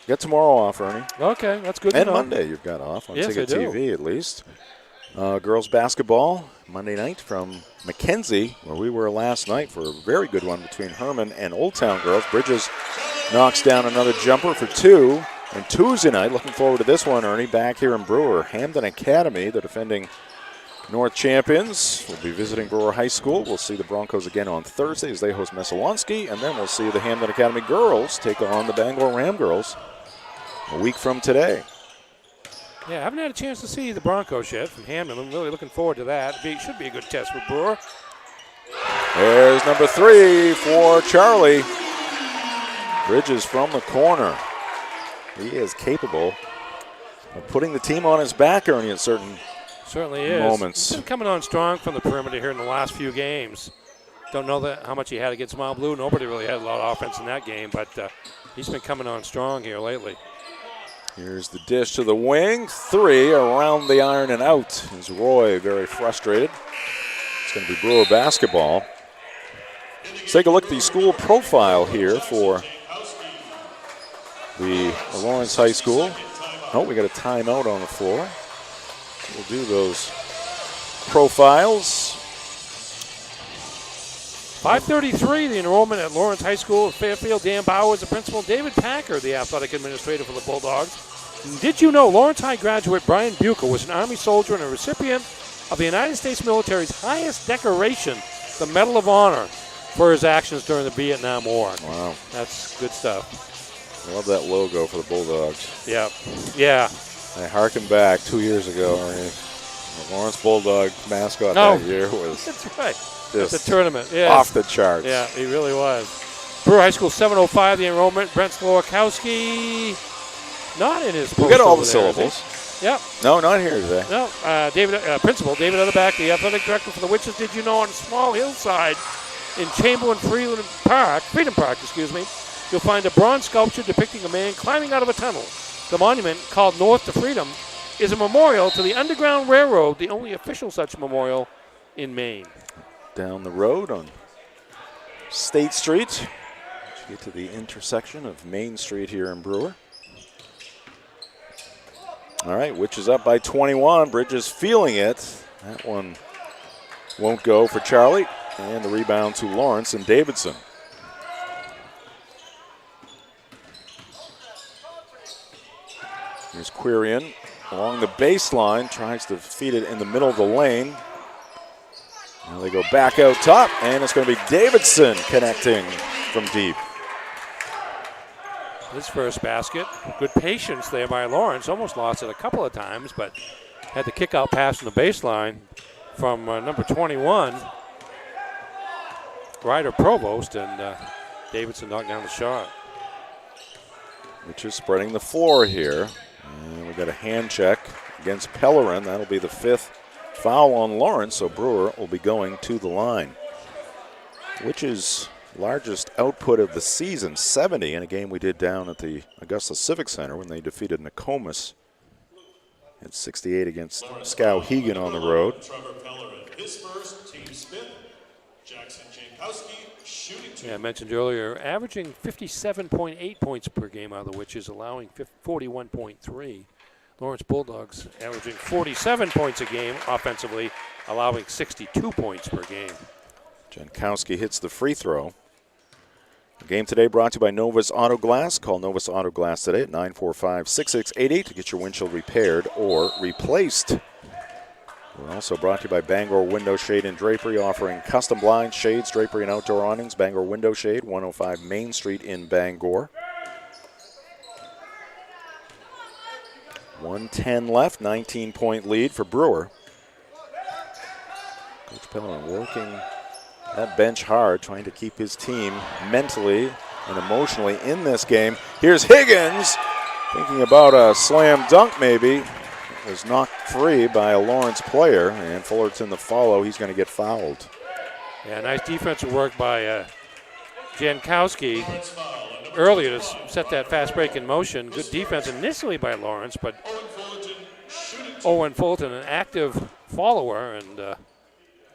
Get tomorrow off, Ernie. Okay, that's good and to know. Monday you've got off on Yes, Ticket I do. TV at least. Girls basketball Monday night from Mackenzie, where we were last night for a very good one between Herman and Old Town girls. Bridges knocks down another jumper for 2. And Tuesday night, looking forward to this one, Ernie, back here in Brewer. Hamden Academy, the defending North champions, will be visiting Brewer High School. We'll see the Broncos again on Thursday as they host Messalonskee, and then we'll see the Hamden Academy girls take on the Bangor Ram girls a week from today. Yeah, I haven't had a chance to see the Broncos yet from Hamden. I'm really looking forward to that. Should be a good test for Brewer. There's number 3 for Charlie. Bridges from the corner. He is capable of putting the team on his back, Ernie, in certain Certainly is. moments. He's been coming on strong from the perimeter here in the last few games. Don't know how much he had against Mile Blue. Nobody really had a lot of offense in that game, but he's been coming on strong here lately. Here's the dish to the wing. 3 around the iron and out. Is Roy very frustrated. It's going to be Brewer basketball. Let's take a look at the school profile here for the Lawrence High School. Oh, we got a timeout on the floor. We'll do those profiles. 5:33, the enrollment at Lawrence High School at Fairfield. Dan Bauer is the principal. David Packer, the athletic administrator for the Bulldogs. And did you know Lawrence High graduate Brian Bucher was an Army soldier and a recipient of the United States military's highest decoration, the Medal of Honor, for his actions during the Vietnam War? Wow. That's good stuff. I love that logo for the Bulldogs. Yeah. Yeah. I harken back 2 years ago. The Lawrence Bulldog mascot that year was That's right. just the tournament. Yeah. off the charts. Yeah, he really was. Brewer High School 705, the enrollment. Brent Slowakowski, not in his We got all the syllables. Yep. No, not here today. No, Principal David Otherback, the athletic director for the Witches. Did you know on a small hillside in Chamberlain Freedom Park, you'll find a bronze sculpture depicting a man climbing out of a tunnel. The monument, called North to Freedom, is a memorial to the Underground Railroad, the only official such memorial in Maine. Down the road on State Street. You get to the intersection of Main Street here in Brewer. All right, Witches up by 21. Bridges feeling it. That one won't go for Charlie. And the rebound to Lawrence and Davidson. Here's Quirian along the baseline, tries to feed it in the middle of the lane. Now they go back out top, and it's going to be Davidson connecting from deep. His first basket. Good patience there by Lawrence. Almost lost it a couple of times, but had the kick-out pass from the baseline from number 21, Ryder Provost, and Davidson knocked down the shot. Which is spreading the floor here. And we got a hand check against Pellerin. That'll be the 5th foul on Lawrence, so Brewer will be going to the line. Which is largest output of the season, 70, in a game we did down at the Augusta Civic Center when they defeated Nokomis at 68 against Skowhegan on the road. His first, team Smith, Jackson Jankowski, shooting two. Yeah, I mentioned earlier, averaging 57.8 points per game out of the Witches, allowing 41.3. Lawrence Bulldogs averaging 47 points a game offensively, allowing 62 points per game. Jankowski hits the free throw. The game today brought to you by Novus Auto Glass. Call Novus Auto Glass today at 945-6688 to get your windshield repaired or replaced. We're also brought to you by Bangor Window Shade and Drapery, offering custom blinds, shades, drapery, and outdoor awnings. Bangor Window Shade, 105 Main Street in Bangor. 1:10 left, 19-point lead for Brewer. Coach Pellerin working that bench hard, trying to keep his team mentally and emotionally in this game. Here's Higgins, thinking about a slam dunk maybe. It was knocked free by a Lawrence player, and Fullerton the follow. He's going to get fouled. Yeah, nice defensive work by Jankowski earlier to set that fast break in motion. Good defense initially by Lawrence, but Owen Fulton, an active follower, and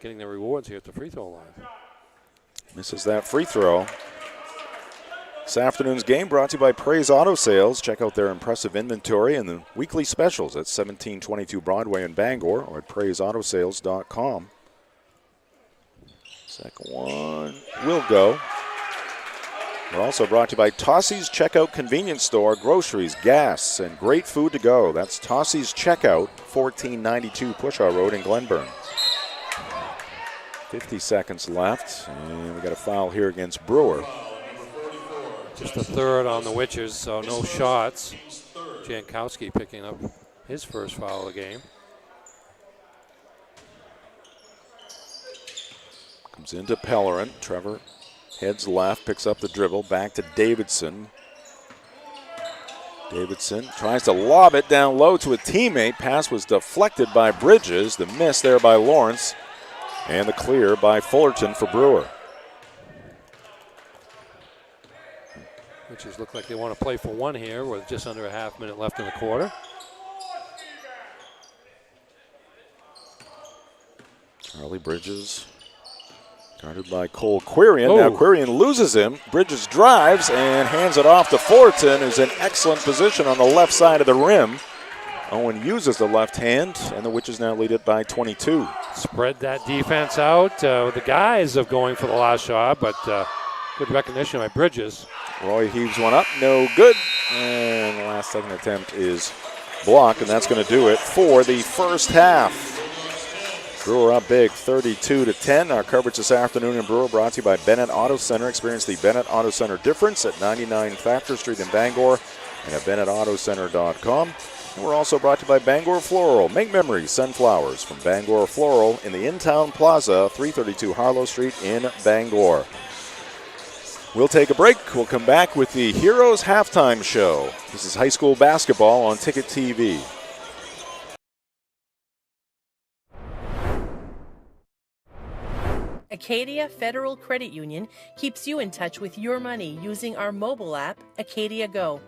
getting the rewards here at the free throw line. Misses that free throw. This afternoon's game brought to you by Praise Auto Sales. Check out their impressive inventory and the weekly specials at 1722 Broadway in Bangor or at praiseautosales.com. Second one will go. We're also brought to you by Tossie's Checkout Convenience Store, groceries, gas, and great food to go. That's Tossie's Checkout, 1492 Pushaw Road in Glenburn. 50 seconds left, and we got a foul here against Brewer. Just a third on the Witches, so no shots. Jankowski picking up his first foul of the game. Comes into Pellerin. Trevor heads left, picks up the dribble, back to Davidson. Davidson tries to lob it down low to a teammate. Pass was deflected by Bridges. The miss there by Lawrence, and the clear by Fullerton for Brewer. Witches look like they want to play for one here with just under a half minute left in the quarter. Charlie Bridges Guarded by Cole Quirian. Oh. Now Quirian loses him. Bridges drives and hands it off to Fullerton, who's in excellent position on the left side of the rim. Owen uses the left hand, and the Witches now lead it by 22. Spread that defense out with the guys of going for the last shot, but good recognition by Bridges. Roy heaves one up, no good. And the last second attempt is blocked, and that's going to do it for the first half. Brewer up big, 32-10. Our coverage this afternoon in Brewer brought to you by Bennett Auto Center. Experience the Bennett Auto Center difference at 99 Factor Street in Bangor and at BennettAutoCenter.com. And we're also brought to you by Bangor Floral. Make memories, send flowers from Bangor Floral in the In-Town Plaza, 332 Harlow Street in Bangor. We'll take a break. We'll come back with the Heroes Halftime Show. This is high school basketball on Ticket TV. Acadia Federal Credit Union keeps you in touch with your money using our mobile app, Acadia Go.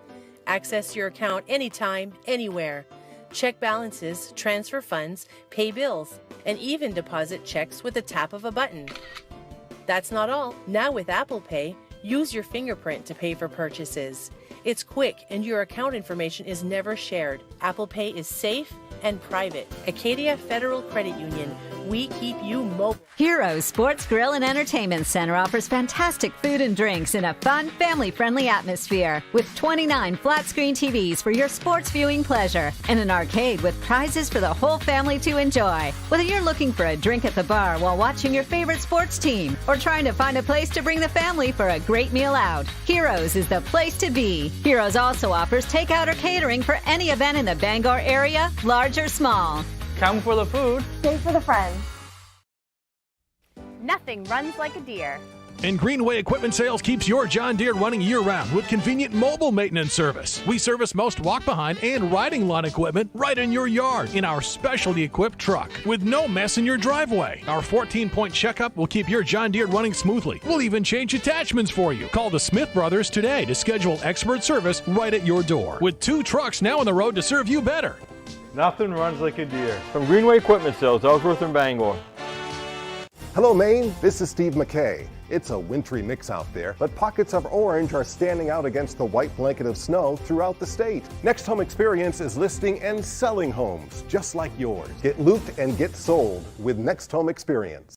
Access your account anytime, anywhere. Check balances, transfer funds, pay bills, and even deposit checks with the tap of a button. That's not all. Now with Apple Pay, use your fingerprint to pay for purchases. It's quick and your account information is never shared. Apple Pay is safe and private. Acadia Federal Credit Union. We keep you mobile. Heroes Sports Grill and Entertainment Center offers fantastic food and drinks in a fun, family-friendly atmosphere with 29 flat-screen TVs for your sports viewing pleasure and an arcade with prizes for the whole family to enjoy. Whether you're looking for a drink at the bar while watching your favorite sports team or trying to find a place to bring the family for a great meal out, Heroes is the place to be. Heroes also offers takeout or catering for any event in the Bangor area, large or small. Come for the food. Stay for the friends. Nothing runs like a deer. And Greenway Equipment Sales keeps your John Deere running year-round with convenient mobile maintenance service. We service most walk-behind and riding lawn equipment right in your yard in our specially equipped truck with no mess in your driveway. Our 14-point checkup will keep your John Deere running smoothly. We'll even change attachments for you. Call the Smith Brothers today to schedule expert service right at your door. With 2 trucks now on the road to serve you better. Nothing runs like a deer. From Greenway Equipment Sales, Ellsworth and Bangor. Hello, Maine. This is Steve McKay. It's a wintry mix out there, but pockets of orange are standing out against the white blanket of snow throughout the state. Next Home Experience is listing and selling homes just like yours. Get looped and get sold with Next Home Experience.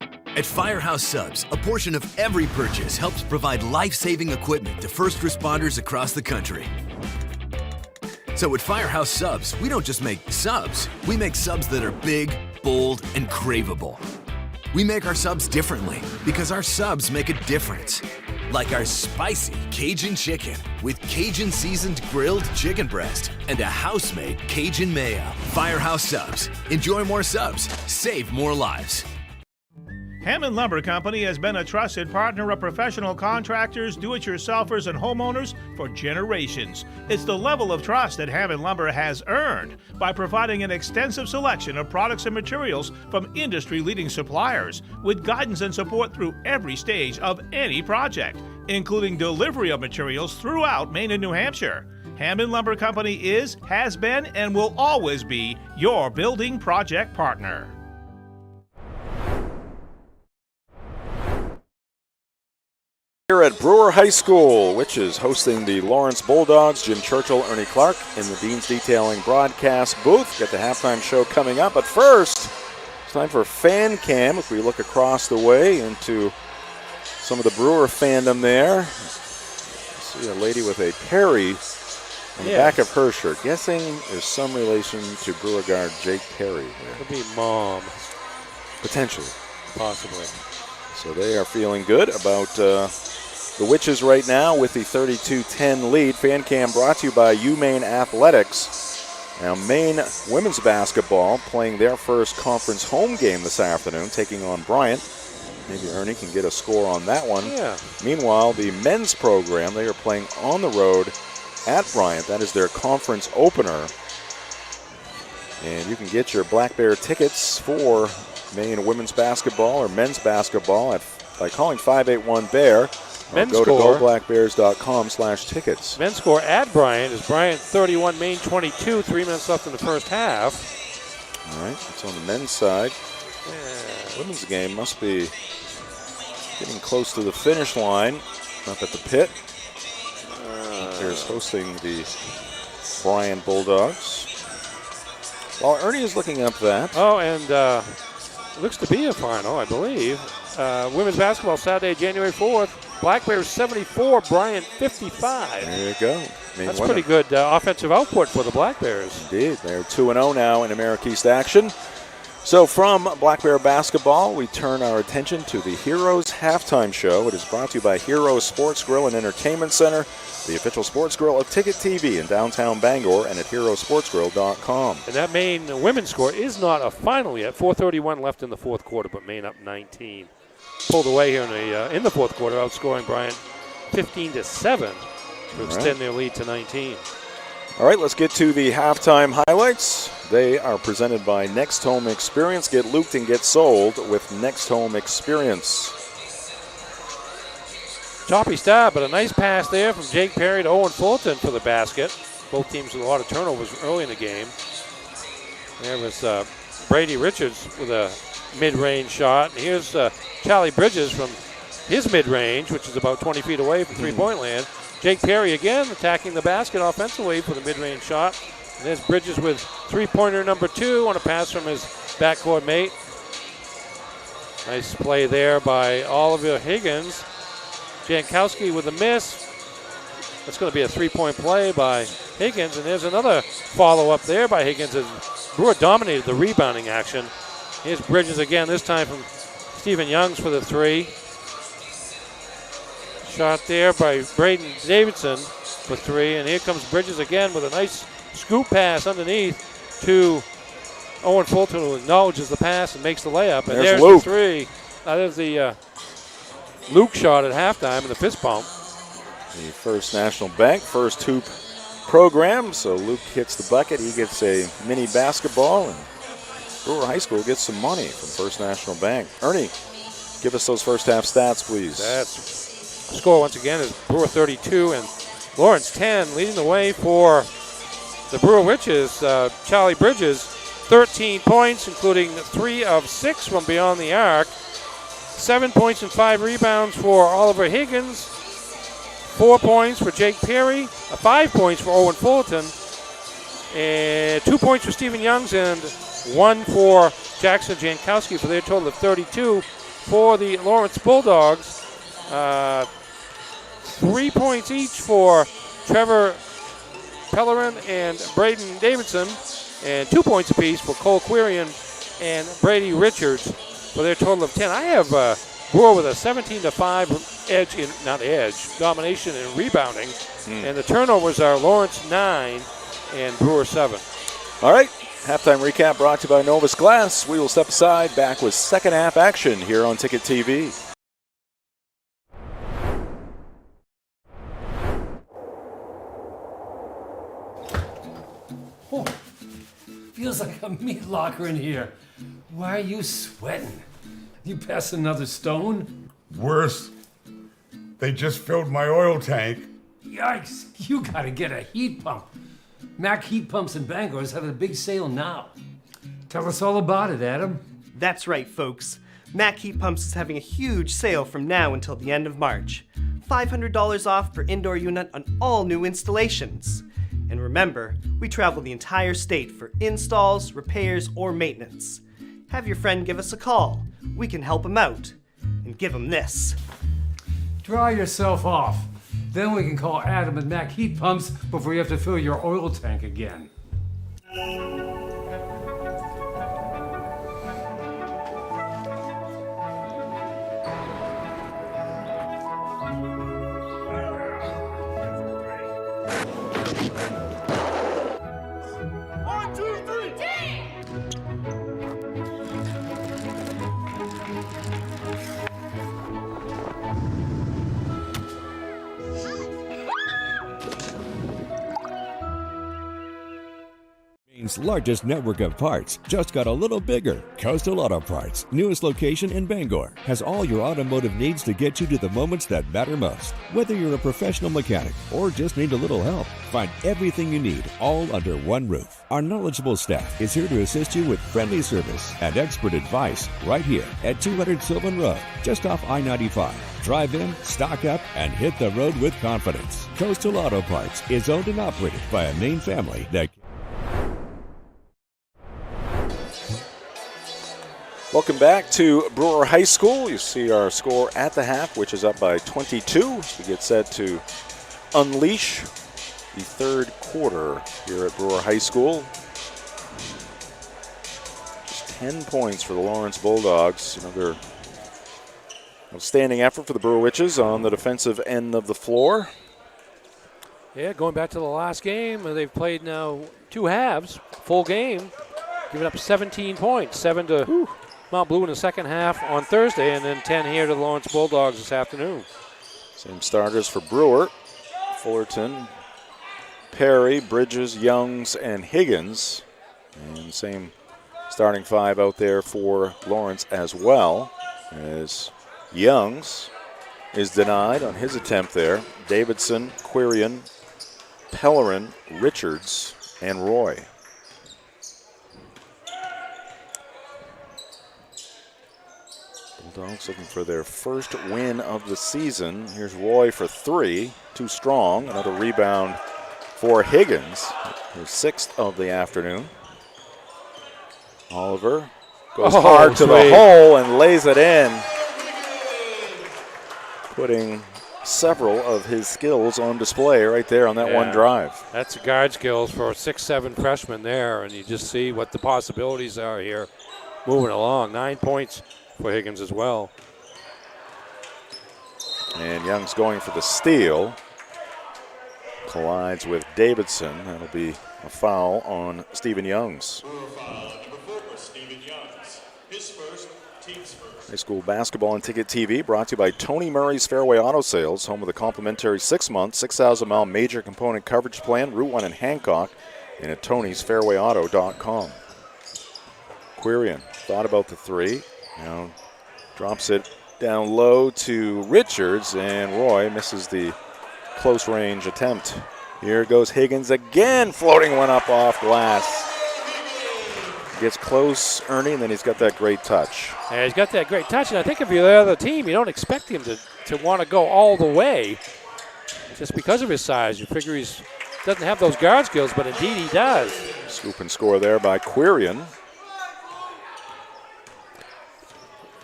At Firehouse Subs, a portion of every purchase helps provide life-saving equipment to first responders across the country. So at Firehouse Subs, we don't just make subs. We make subs that are big, bold, and craveable. We make our subs differently because our subs make a difference. Like our spicy Cajun chicken with Cajun seasoned grilled chicken breast and a house-made Cajun mayo. Firehouse Subs. Enjoy more subs. Save more lives. Hammond Lumber Company has been a trusted partner of professional contractors, do-it-yourselfers, and homeowners for generations. It's the level of trust that Hammond Lumber has earned by providing an extensive selection of products and materials from industry-leading suppliers with guidance and support through every stage of any project, including delivery of materials throughout Maine and New Hampshire. Hammond Lumber Company is, has been, and will always be your building project partner. Here at Brewer High School, which is hosting the Lawrence Bulldogs, Jim Churchill, Ernie Clark in the Dean's Detailing broadcast booth. Got the halftime show coming up. But first, it's time for Fan Cam. If we look across the way into some of the Brewer fandom there, see a lady with a Perry on the back of her shirt. Guessing there's some relation to Brewer guard Jake Perry there. Could be Mom. Potentially. Possibly. So they are feeling good about the Witches right now with the 32-10 lead. Fan Cam brought to you by UMaine Athletics. Now Maine women's basketball playing their first conference home game this afternoon, taking on Bryant. Maybe Ernie can get a score on that one. Yeah. Meanwhile, the men's program, they are playing on the road at Bryant. That is their conference opener. And you can get your Black Bear tickets for Maine women's basketball or men's basketball by calling 581-BEAR. Men's go score. to goblackbears.com/tickets. Men's score at Bryant is Bryant 31, Maine 22. 3 minutes left in the first half. All right, it's on the men's side. Women's game must be getting close to the finish line up at the pit. Here's hosting the Bryan Bulldogs. While Ernie is looking up that. Oh, and it looks to be a final, I believe. Women's basketball Saturday, January 4th. Black Bears 74, Bryant 55. There you go. That's pretty good offensive output for the Black Bears. Indeed. They're 2-0 now in America East action. So from Black Bear basketball, we turn our attention to the Heroes Halftime Show. It is brought to you by Heroes Sports Grill and Entertainment Center, the official sports grill of Ticket TV in downtown Bangor and at herosportsgrill.com. And that Maine women's score is not a final yet. 4:31 left in the fourth quarter, but Maine up 19. Pulled away here in the fourth quarter, outscoring Bryant 15-7 to extend their lead to 19. All right, let's get to the halftime highlights. They are presented by Next Home Experience. Get looped and get sold with Next Home Experience. Choppy start, but a nice pass there from Jake Perry to Owen Fulton for the basket. Both teams with a lot of turnovers early in the game. There was Brady Richards with a mid-range shot. And here's Charlie Bridges from his mid-range, which is about 20 feet away from three-point land. Jake Perry again attacking the basket offensively for the mid-range shot. And there's Bridges with three-pointer number 2 on a pass from his backcourt mate. Nice play there by Oliver Higgins. Jankowski with a miss. That's going to be a three-point play by Higgins. And there's another follow-up there by Higgins as Brewer dominated the rebounding action. Here's Bridges again, this time from Stephen Youngs for the three. Shot there by Braden Davidson for three. And here comes Bridges again with a nice scoop pass underneath to Owen Fulton, who acknowledges the pass and makes the layup. And there's the three. There's the Luke shot at halftime and the fist bump. The First National Bank first hoop program. So Luke hits the bucket. He gets a mini basketball, and Brewer High School gets some money from First National Bank. Ernie, give us those first half stats, please. Score once again is Brewer 32 and Lawrence 10, leading the way for the Brewer Witches. Charlie Bridges, 13 points, including 3 of 6 from beyond the arc. 7 points and 5 rebounds for Oliver Higgins. 4 points for Jake Perry. 5 points for Owen Fulton. And 2 points for Stephen Youngs and 1 for Jackson Jankowski for their total of 32. For the Lawrence Bulldogs, 3 points each for Trevor Pellerin and Braden Davidson, and 2 points apiece for Cole Quirian and Brady Richards for their total of 10. I have Brewer with a 17-5 domination in rebounding, and the turnovers are Lawrence 9 and Brewer 7. All right, halftime recap brought to you by Novus Glass. We will step aside, back with second half action here on Ticket TV. Oh, feels like a meat locker in here. Why are you sweating? You pass another stone? Worse. They just filled my oil tank. Yikes, you gotta get a heat pump. Mac Heat Pumps in Bangor is having a big sale now. Tell us all about it, Adam. That's right, folks. Mac Heat Pumps is having a huge sale from now until the end of March. $500 off per indoor unit on all new installations. And remember, we travel the entire state for installs, repairs, or maintenance. Have your friend give us a call. We can help him out. And give him this. Dry yourself off. Then we can call Adam and Mac Heat Pumps before you have to fill your oil tank again. Maine's largest network of parts just got a little bigger. Coastal Auto Parts, newest location in Bangor, has all your automotive needs to get you to the moments that matter most. Whether you're a professional mechanic or just need a little help, find everything you need all under one roof. Our knowledgeable staff is here to assist you with friendly service and expert advice right here at 200 Sylvan Road, just off I-95. Drive in, stock up, and hit the road with confidence. Coastal Auto Parts is owned and operated by a Maine family that... Welcome back to Brewer High School. You see our score at the half, which is up by 22. We get set to unleash the third quarter here at Brewer High School. Just 10 points for the Lawrence Bulldogs. Another outstanding effort for the Brewer Witches on the defensive end of the floor. Yeah, going back to the last game, they've played now 2 halves, full game, giving up 17 points, 7 to Mount Blue in the second half on Thursday, and then 10 here to the Lawrence Bulldogs this afternoon. Same starters for Brewer: Fullerton, Perry, Bridges, Youngs, and Higgins. And same starting 5 out there for Lawrence as well, as Youngs is denied on his attempt there. Davidson, Quirion, Pellerin, Richards, and Roy. Bulldogs looking for their first win of the season. Here's Roy for 3, too strong. Another rebound for Higgins, his 6th of the afternoon. Oliver goes hard to the hole and lays it in, putting several of his skills on display right there on that one drive. That's guard skills for a 6'7" freshman there, and you just see what the possibilities are here moving along. 9 points for Higgins as well. And Young's going for the steal. Collides with Davidson. That'll be a foul on Stephen Youngs. His first, team's first. High school basketball and Ticket TV brought to you by Tony Murray's Fairway Auto Sales, home with a complimentary 6-month, 6,000-mile major component coverage plan, Route 1 in Hancock, and at tonysfairwayauto.com. Quirion thought about the 3. Now drops it down low to Richards, and Roy misses the close range attempt. Here goes Higgins again, floating one up off glass. Gets close, Ernie, and then he's got that great touch. Yeah, he's got that great touch, and I think if you're the other team, you don't expect him to want to go all the way just because of his size. You figure he doesn't have those guard skills, but indeed he does. Scoop and score there by Quirion.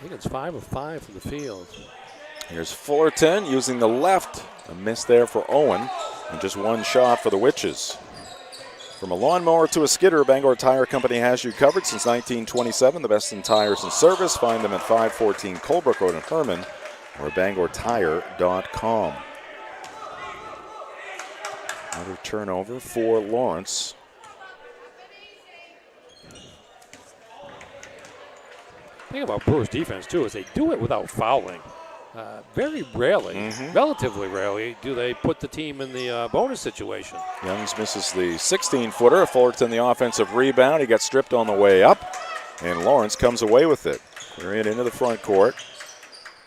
Higgins 5 of 5 from the field. Here's Fullerton using the left. A miss there for Owen, and just one shot for the Witches. From a lawnmower to a skidder, Bangor Tire Company has you covered since 1927. The best in tires and service. Find them at 514 Colebrook Road in Herman or bangortire.com. Another turnover for Lawrence. The thing about Brewer's defense, too, is they do it without fouling. Very rarely, relatively rarely, do they put the team in the bonus situation. Youngs misses the 16-footer. Fullerton the offensive rebound. He got stripped on the way up, and Lawrence comes away with it. They're into the front court.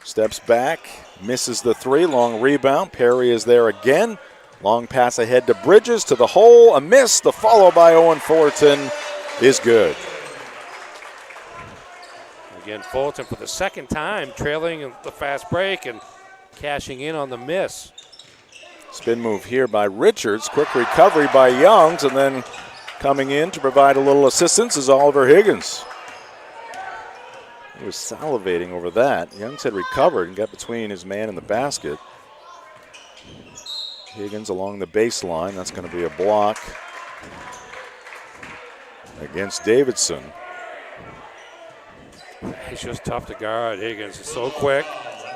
Steps back, misses the 3. Long rebound. Perry is there again. Long pass ahead to Bridges to the hole. A miss. The follow by Owen Fullerton is good. Again, Fullerton for the second time trailing in the fast break and cashing in on the miss. Spin move here by Richards. Quick recovery by Youngs, and then coming in to provide a little assistance is Oliver Higgins. He was salivating over that. Youngs had recovered and got between his man and the basket. Higgins along the baseline. That's going to be a block against Davidson. He's just tough to guard. Higgins is so quick,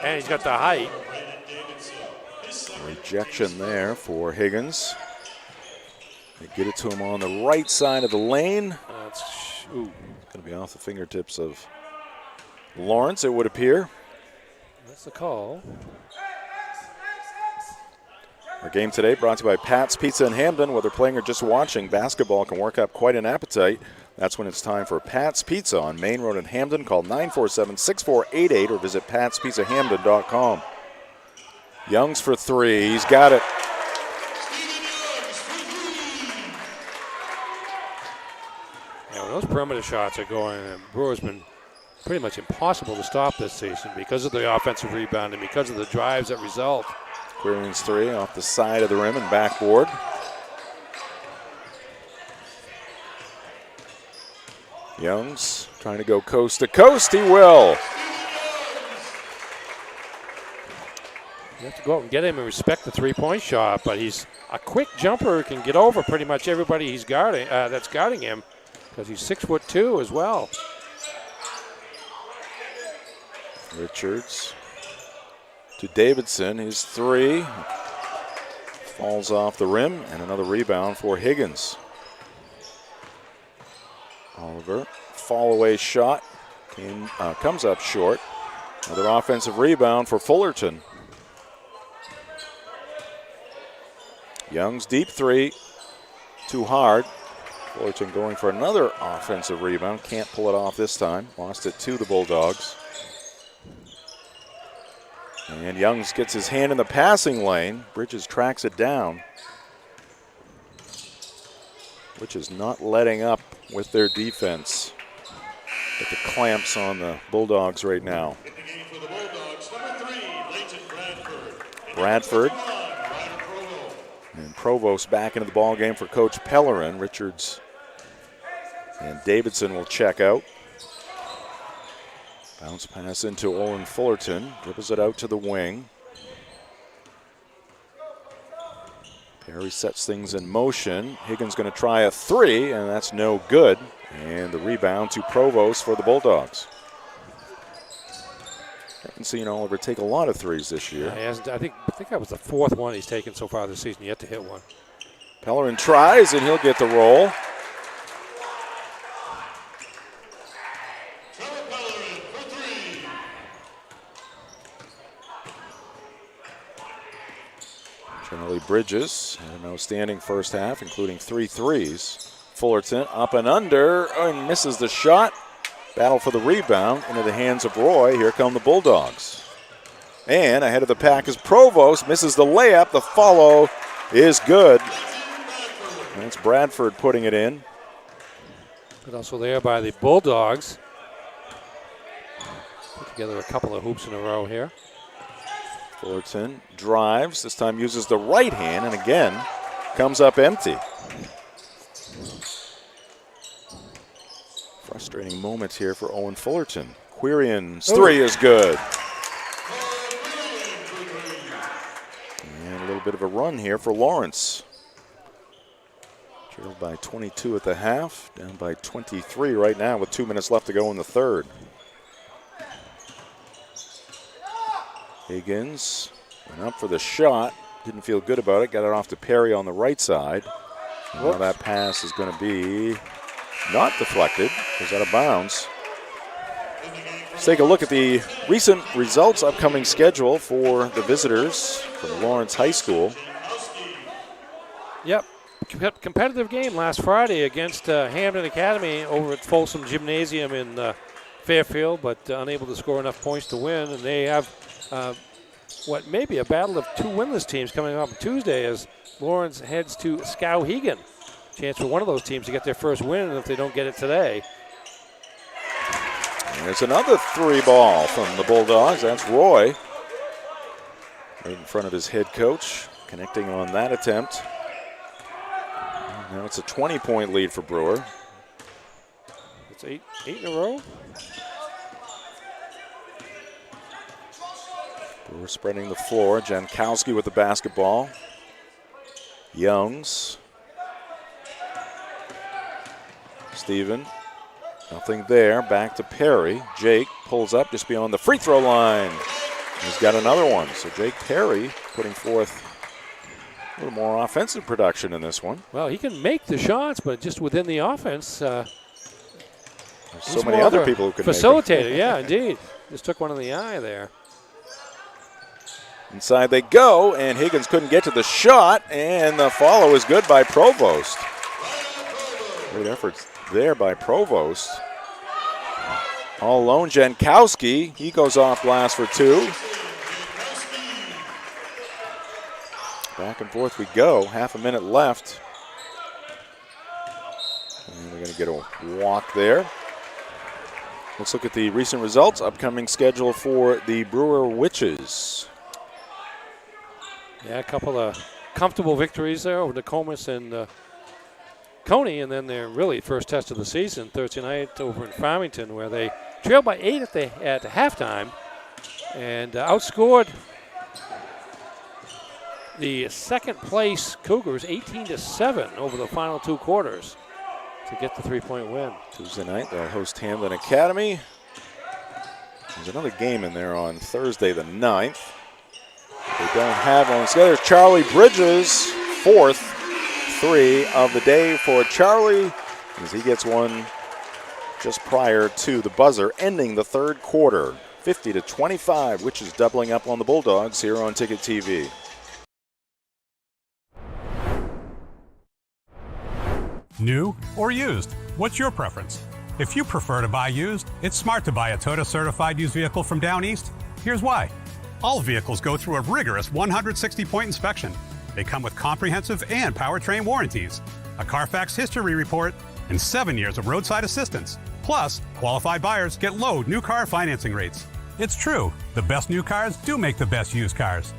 and he's got the height. Rejection there for Higgins. They get it to him on the right side of the lane. It's going to be off the fingertips of Lawrence, it would appear. That's the call. Our game today brought to you by Pat's Pizza in Hamden. Whether playing or just watching, basketball can work up quite an appetite. That's when it's time for Pat's Pizza on Main Road in Hamden. Call 947-6488 or visit patspizzahamden.com. Youngs for three. He's got it. Yeah, when those perimeter shots are going, Brewer's been pretty much impossible to stop this season because of the offensive rebound and because of the drives that result. Queerings three off the side of the rim and backboard. Youngs trying to go coast to coast. He will. You have to go out and get him and respect the three-point shot, but he's a quick jumper who can get over pretty much everybody he's guarding. That's guarding him because he's 6'2" as well. Richards to Davidson. His three falls off the rim, and another rebound for Higgins. Oliver, fall away shot, comes up short. Another offensive rebound for Fullerton. Young's deep three, too hard. Fullerton going for another offensive rebound, can't pull it off this time. Lost it to the Bulldogs. And Youngs gets his hand in the passing lane. Bridges tracks it down. Which is not letting up with their defense. But the clamps on the Bulldogs right now. Bradford. And Provost back into the ball game for Coach Pellerin. Richards and Davidson will check out. Bounce pass into Owen Fullerton. Dribbles it out to the wing. Perry sets things in motion. Higgins going to try a three, and that's no good. And the rebound to Provost for the Bulldogs. Haven't seen Oliver take a lot of threes this year. Yeah, he hasn't. I think that was the fourth one he's taken so far this season. Yet to hit one. Pellerin tries, and he'll get the roll. Charlie Bridges had an outstanding first half, including 3 threes. Fullerton up and under, and misses the shot. Battle for the rebound into the hands of Roy. Here come the Bulldogs. And ahead of the pack is Provost, misses the layup. The follow is good. That's Bradford putting it in. But also there by the Bulldogs. Put together a couple of hoops in a row here. Fullerton drives, this time uses the right hand, and again comes up empty. Frustrating moments here for Owen Fullerton. Quirian's three is good. And a little bit of a run here for Lawrence. Trailed by 22 at the half, down by 23 right now with 2 minutes left to go in the third. Higgins went up for the shot. Didn't feel good about it. Got it off to Perry on the right side. And now that pass is going to be not deflected. Goes out of bounds. Let's take a look at the recent results, upcoming schedule for the visitors from Lawrence High School. Yep. Competitive game last Friday against Hamden Academy over at Folsom Gymnasium in Fairfield, but unable to score enough points to win. And they have what may be a battle of 2 winless teams coming up on Tuesday as Lawrence heads to Skowhegan. Chance for one of those teams to get their first win if they don't get it today. And there's another 3 ball from the Bulldogs. That's Roy. Right in front of his head coach, connecting on that attempt. And now it's a 20-point lead for Brewer. It's eight in a row. Brewer spreading the floor. Jankowski with the basketball. Youngs. Steven. Nothing there. Back to Perry. Jake pulls up just beyond the free throw line. He's got another one. So Jake Perry putting forth a little more offensive production in this one. Well, he can make the shots, but just within the offense. There's so many other people who can facilitate make it. Yeah, indeed. Just took one in the eye there. Inside they go, and Higgins couldn't get to the shot, and the follow is good by Provost. Great efforts there by Provost. All alone, Jankowski, he goes off glass for 2. Back and forth we go, half a minute left. And we're going to get a walk there. Let's look at the recent results, upcoming schedule for the Brewer Witches. Yeah, a couple of comfortable victories there over Nokomis and Coney, and then their really first test of the season Thursday night over in Farmington, where they trailed by 8 at halftime and outscored the second place Cougars 18-7 over the final 2 quarters to get the 3-point win. Tuesday night they'll host Hamlin Academy. There's another game in there on Thursday the 9th. They don't have one. So there's Charlie Bridges, 4th 3 of the day for Charlie, as he gets one just prior to the buzzer, ending the 3rd quarter, 50-25, which is doubling up on the Bulldogs here on Ticket TV. New or used? What's your preference? If you prefer to buy used, it's smart to buy a Toyota certified used vehicle from Down East. Here's why. All vehicles go through a rigorous 160-point inspection. They come with comprehensive and powertrain warranties, a Carfax history report, and 7 years of roadside assistance. Plus, qualified buyers get low new car financing rates. It's true, the best new cars do make the best used cars.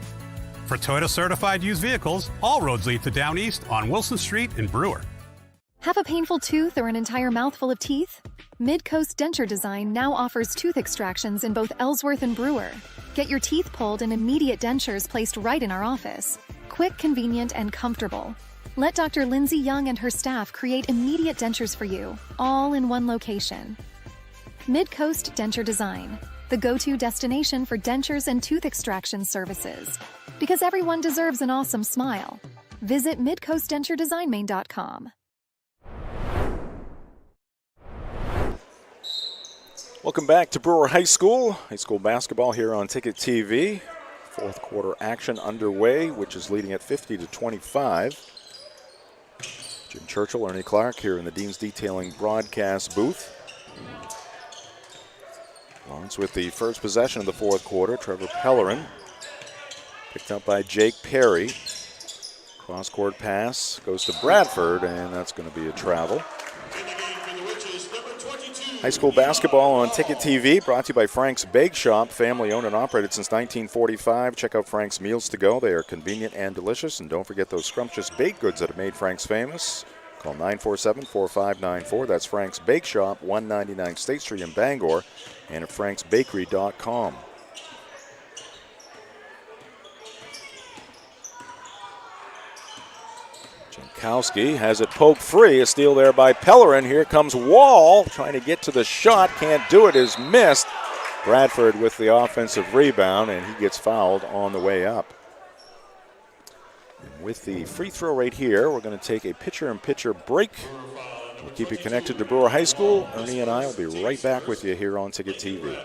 For Toyota certified used vehicles, all roads lead to Down East on Wilson Street in Brewer. Have a painful tooth or an entire mouthful of teeth? Mid-Coast Denture Design now offers tooth extractions in both Ellsworth and Brewer. Get your teeth pulled and immediate dentures placed right in our office. Quick, convenient, and comfortable. Let Dr. Lindsay Young and her staff create immediate dentures for you, all in one location. Mid-Coast Denture Design, the go-to destination for dentures and tooth extraction services. Because everyone deserves an awesome smile. Visit midcoastdenturedesignmain.com. Welcome back to Brewer High School basketball here on Ticket TV. 4th quarter action underway, which is leading at 50-25. Jim Churchill, Ernie Clark here in the Dean's Detailing broadcast booth. Lawrence with the first possession of the 4th quarter. Trevor Pellerin picked up by Jake Perry. Cross-court pass goes to Bradford, and that's going to be a travel. High school basketball on Ticket TV, brought to you by Frank's Bake Shop, family owned and operated since 1945. Check out Frank's Meals to Go. They are convenient and delicious. And don't forget those scrumptious baked goods that have made Frank's famous. Call 947-4594. That's Frank's Bake Shop, 199 State Street in Bangor, and at franksbakery.com. Jankowski has it poked free. A steal there by Pellerin. Here comes Wall trying to get to the shot. Can't do it. Is missed. Bradford with the offensive rebound, and he gets fouled on the way up. And with the free throw right here, we're going to take a pitcher-in-pitcher break. We'll keep you connected to Brewer High School. Ernie and I will be right back with you here on Ticket TV.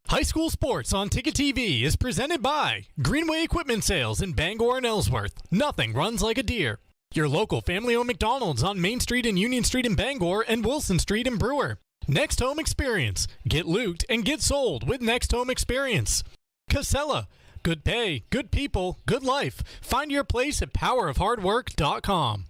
High school sports on Ticket TV is presented by Greenway Equipment Sales in Bangor and Ellsworth. Nothing runs like a deer. Your local family-owned McDonald's on Main Street and Union Street in Bangor and Wilson Street in Brewer. Next Home Experience. Get looped and get sold with Next Home Experience. Casella. Good pay, good people, good life. Find your place at powerofhardwork.com.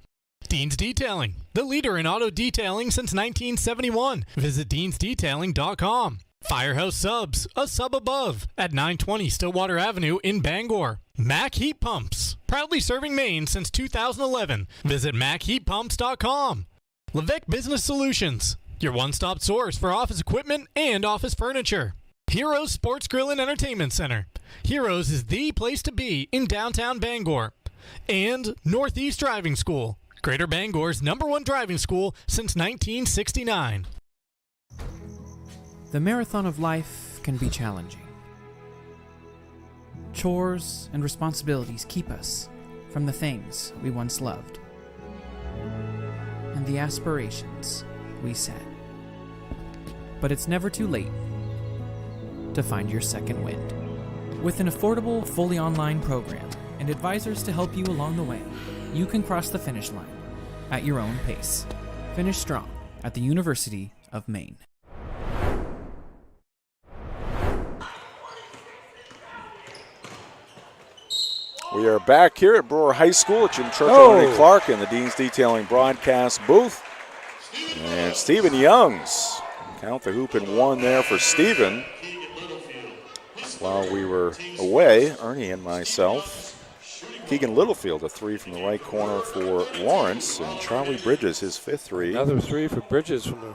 Dean's Detailing. The leader in auto detailing since 1971. Visit deansdetailing.com. Firehouse Subs, a sub above, at 920 Stillwater Avenue in Bangor. Mac Heat Pumps, proudly serving Maine since 2011. Visit MacHeatPumps.com. Levesque Business Solutions, your one-stop source for office equipment and office furniture. Heroes Sports Grill and Entertainment Center. Heroes is the place to be in downtown Bangor. And Northeast Driving School, Greater Bangor's #1 driving school since 1969. The marathon of life can be challenging. Chores and responsibilities keep us from the things we once loved and the aspirations we set. But it's never too late. to find your second wind. With an affordable, fully online program and advisors to help you along the way, you can cross the finish line at your own pace. Finish strong at the University of Maine. We are back here at Brewer High School at Jim Churchill and Clark in the Dean's Detailing broadcast booth. And Stephen Youngs, count the hoop and one there for Stephen. While we were away, Ernie and myself, Keegan Littlefield, a three from the right corner for Lawrence, and Charlie Bridges, his fifth three. Another three for Bridges from the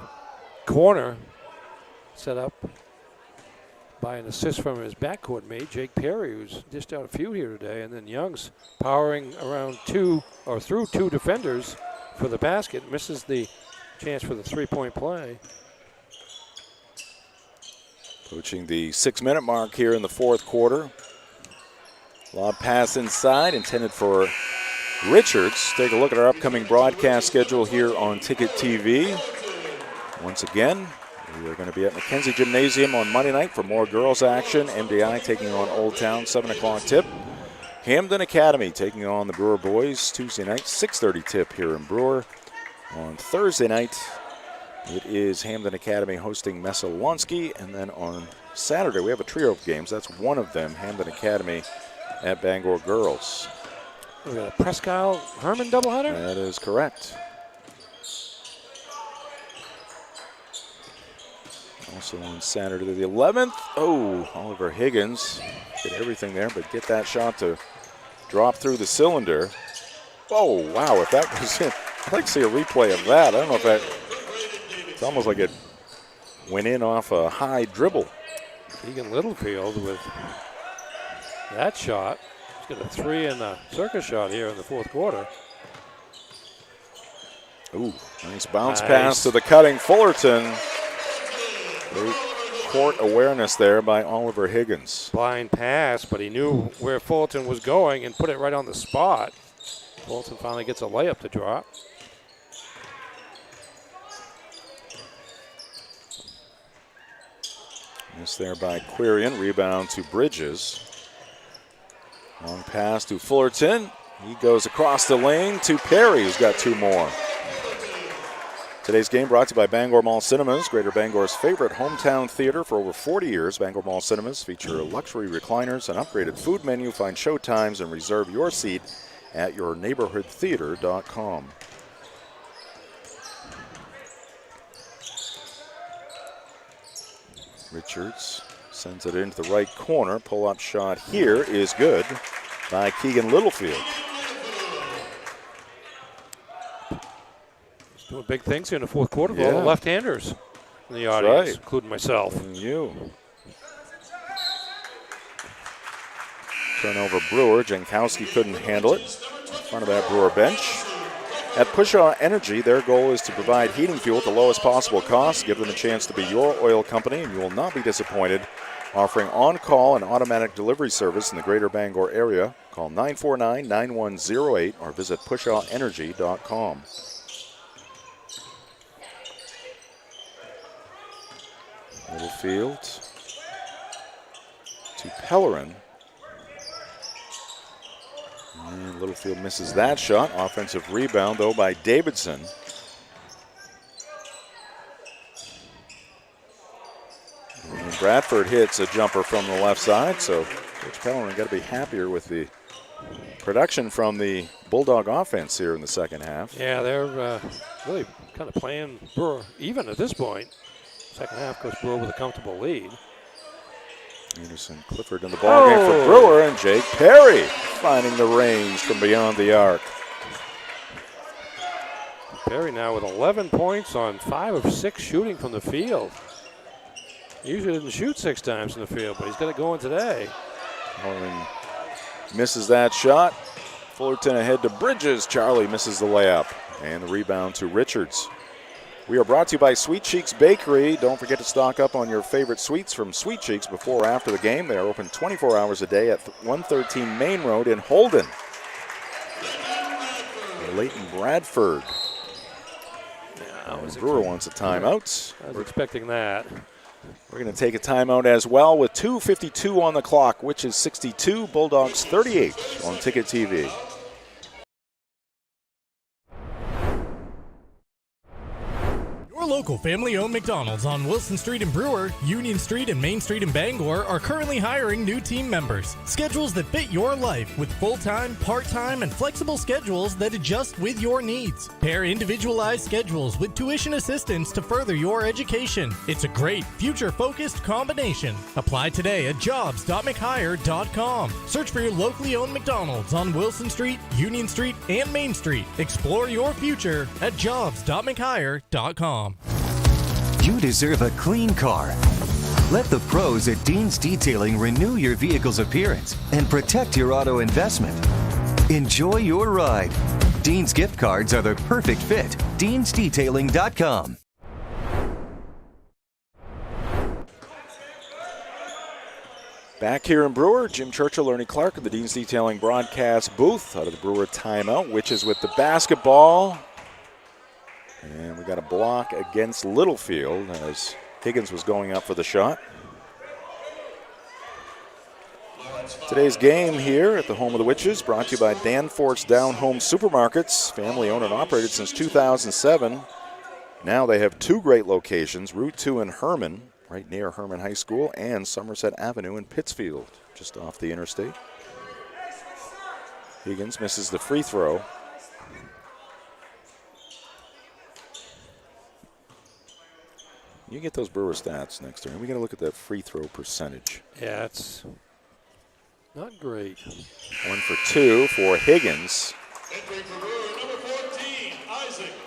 corner, set up by an assist from his backcourt mate, Jake Perry, who's dished out a few here today, and then Young's powering around through two defenders for the basket, misses the chance for the three-point play. Approaching the 6-minute mark here in the fourth quarter. Lob pass inside, intended for Richards. Take a look at our upcoming broadcast schedule here on Ticket TV. Once again, we are going to be at McKenzie Gymnasium on Monday night for more girls action. MDI taking on Old Town, 7 o'clock tip. Hamden Academy taking on the Brewer boys Tuesday night, 6:30 tip here in Brewer. On Thursday night, it is Hamden Academy hosting Messalonski, and then on Saturday we have a trio of games. That's one of them, Hamden Academy at Bangor Girls. We got a Presque Herman doubleheader? That is correct. Also on Saturday the 11th. Oh, Oliver Higgins did everything there, but get that shot to drop through the cylinder. Oh, wow, if that was it. I'd like to see a replay of that. I don't know if that, it's almost like it went in off a high dribble. Keegan Littlefield with that shot. He's got a three and a circus shot here in the fourth quarter. Ooh, nice bounce pass to the cutting Fullerton. Great court awareness there by Oliver Higgins. Blind pass, but he knew where Fullerton was going and put it right on the spot. Fullerton finally gets a layup to drop. Missed there by Quirion. Rebound to Bridges. Long pass to Fullerton. He goes across the lane to Perry, who's got two more. Today's game brought to you by Bangor Mall Cinemas, Greater Bangor's favorite hometown theater for over 40 years. Bangor Mall Cinemas feature luxury recliners, an upgraded food menu. Find show times and reserve your seat at yourneighborhoodtheater.com. Richards sends it into the right corner. Pull-up shot here is good by Keegan Littlefield. He's doing big things here in the fourth quarter for all the left-handers in the audience, including myself. And you. Turnover Brewer. Jankowski couldn't handle it in front of that Brewer bench. At Pushaw Energy, their goal is to provide heating fuel at the lowest possible cost. Give them a chance to be your oil company, and you will not be disappointed. Offering on-call and automatic delivery service in the greater Bangor area. Call 949-9108 or visit pushawenergy.com. Littlefield to Pellerin. And Littlefield misses that shot. Offensive rebound, though, by Davidson. And Bradford hits a jumper from the left side, so Coach Pellerin got to be happier with the production from the Bulldog offense here in the second half. Yeah, they're really kind of playing Brewer even at this point. Second half goes Brewer with a comfortable lead. Anderson Clifford in the ballgame for Brewer, and Jake Perry finding the range from beyond the arc. Perry now with 11 points on 5 of 6 shooting from the field. He usually doesn't shoot 6 times in the field, but he's got it going today. Holland misses that shot. Fullerton ahead to Bridges. Charlie misses the layup. And the rebound to Richards. We are brought to you by Sweet Cheeks Bakery. Don't forget to stock up on your favorite sweets from Sweet Cheeks before or after the game. They are open 24 hours a day at 113 Main Road in Holden. Leighton Bradford. Yeah, Brewer wants a timeout. I was expecting that. We're going to take a timeout as well with 2:52 on the clock, which is 62, Bulldogs 38 on Ticket TV. Your local family-owned McDonald's on Wilson Street in Brewer, Union Street and Main Street in Bangor are currently hiring new team members. Schedules that fit your life with full-time, part-time, and flexible schedules that adjust with your needs. Pair individualized schedules with tuition assistance to further your education. It's a great, future-focused combination. Apply today at jobs.mchire.com. Search for your locally owned McDonald's on Wilson Street, Union Street, and Main Street. Explore your future at jobs.mchire.com. You deserve a clean car. Let the pros at Dean's Detailing renew your vehicle's appearance and protect your auto investment. Enjoy your ride. Dean's gift cards are the perfect fit. Dean'sDetailing.com. Back here in Brewer, Jim Churchill, Ernie Clark at the Dean's Detailing broadcast booth out of the Brewer timeout, which is with the basketball. And we got a block against Littlefield as Higgins was going up for the shot. Today's game here at the home of the Witches brought to you by Danforth's Down Home Supermarkets, family owned and operated since 2007. Now they have two great locations, Route 2 in Herman, right near Herman High School, and Somerset Avenue in Pittsfield, just off the interstate. Higgins misses the free throw. You get those Brewer stats next time. We got to look at that free throw percentage. Yeah, it's not great. 1 for 2 for Higgins.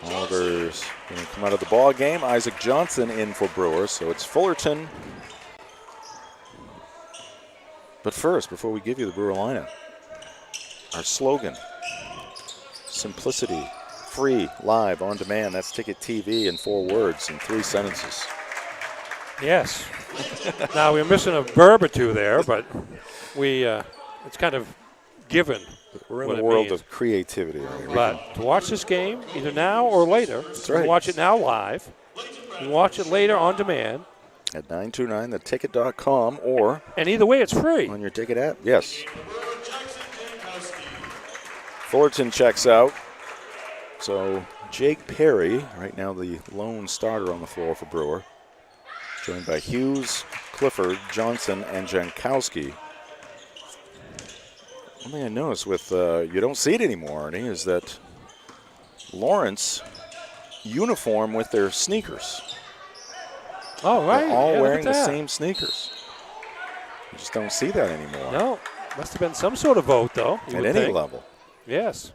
Oliver's going to come out of the ball game. Isaac Johnson in for Brewer, so it's Fullerton. But first, before we give you the Brewer lineup, our slogan: simplicity. Free, live, on demand. That's Ticket TV in 4 words in 3 sentences. Yes. Now we're missing a verb or two there, but it's kind of given. We're in the world of creativity. But to watch this game, either now or later, That's you right. can watch it now live. You can watch it later on demand. At 929theticket.com or... And either way, it's free. On your ticket app, yes. Fullerton checks out. So Jake Perry, right now the lone starter on the floor for Brewer, joined by Hughes, Clifford, Johnson, and Jankowski. One thing I noticed with, you don't see it anymore, Ernie, is that Lawrence uniform with their sneakers. Oh, right. They're all Yeah, wearing look the at that. same sneakers. You just don't see that anymore. No. Must have been some sort of vote, though. At any level. Yes.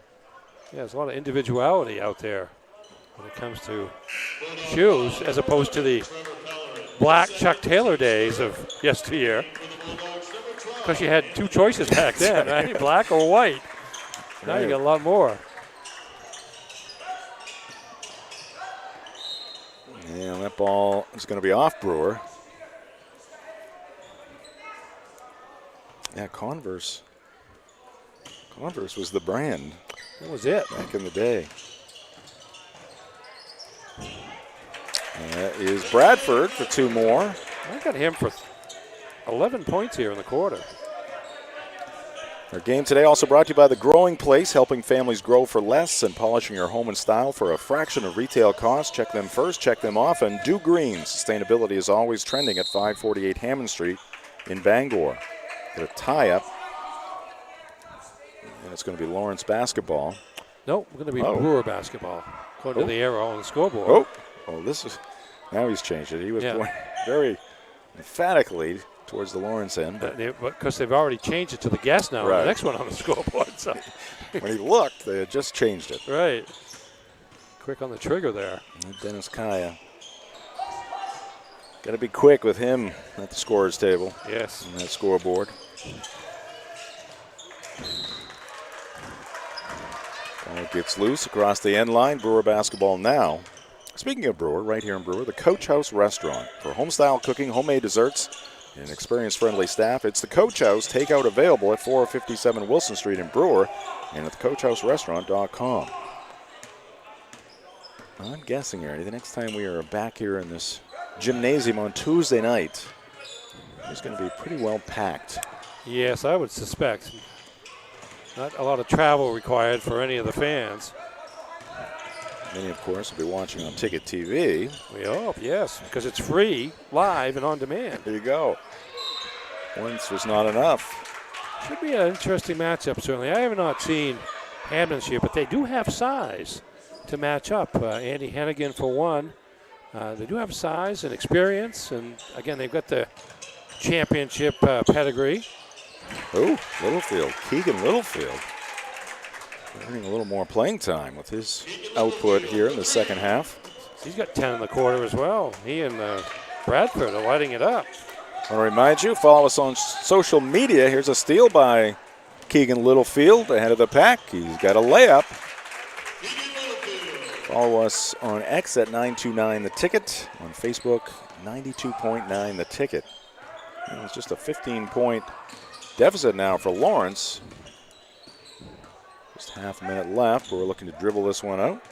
Yeah, there's a lot of individuality out there when it comes to shoes, as opposed to the black Chuck Taylor days of yesteryear. Because you had 2 choices back then, right? Black or white. Now you got a lot more. Yeah, that ball is going to be off Brewer. Yeah, Converse. Converse was the brand. That was it. Back in the day. And that is Bradford for 2 more. I got him for 11 points here in the quarter. Our game today also brought to you by The Growing Place, helping families grow for less and polishing your home and style for a fraction of retail costs. Check them first, check them often. Do Green. Sustainability is always trending at 548 Hammond Street in Bangor. Got a tie-up. And it's going to be Lawrence basketball. Nope, going to be Brewer basketball, according to the arrow on the scoreboard. Oh, this is, now he's changed it. He was going very emphatically towards the Lawrence end. Because they've already changed it to the guest now, Right. the next one on the scoreboard. So. When he looked, they had just changed it. Right. Quick on the trigger there. And Dennis Kaya. Got to be quick with him at the scorer's table. Yes. On that scoreboard. Ball gets loose across the end line. Brewer basketball now. Speaking of Brewer, right here in Brewer, the Coach House Restaurant. For home-style cooking, homemade desserts, and experience-friendly staff, it's the Coach House. Takeout available at 457 Wilson Street in Brewer and at thecoachhouserestaurant.com. I'm guessing, Ernie, the next time we are back here in this Gymnasium on Tuesday night is going to be pretty well packed. Yes, I would suspect. Not a lot of travel required for any of the fans. Many, of course, will be watching on Ticket TV. We hope, yes, because it's free, live, and on demand. There you go. Once was not enough. Should be an interesting matchup, certainly. I have not seen Hamden's here, but they do have size to match up. Andy Hennigan, for one. They do have size and experience, and, again, they've got the championship pedigree. Oh, Littlefield, Keegan Littlefield, earning a little more playing time with his output here in the second half. He's got 10 in the quarter as well. He and Bradford are lighting it up. I want to remind you, follow us on social media. Here's a steal by Keegan Littlefield ahead of the pack. He's got a layup. Follow us on X at 929 The Ticket. On Facebook, 92.9 The Ticket. And it's just a 15-point deficit now for Lawrence. Just half a minute left. We're looking to dribble this one out.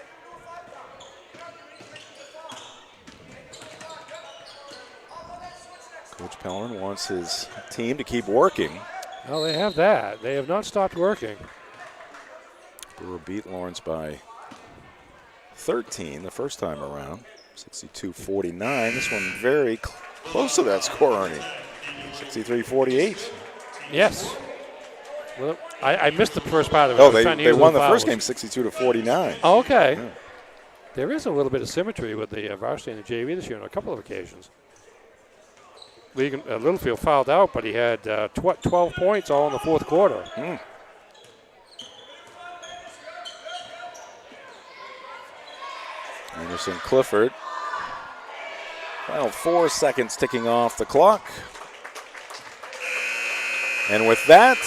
Coach Pellerin wants his team to keep working. Well, they have that. They have not stopped working. Brewer beat Lawrence by 13 the first time around. 62-49. This one very close to that score, Ernie. 63-48. Yes. Well, I missed the first part of it. Oh, they won the first game 62-49. Oh, okay. Yeah. There is a little bit of symmetry with the varsity and the JV this year on a couple of occasions. Littlefield fouled out, but he had 12 points all in the fourth quarter. Anderson Clifford. Final 4 seconds ticking off the clock. And with that,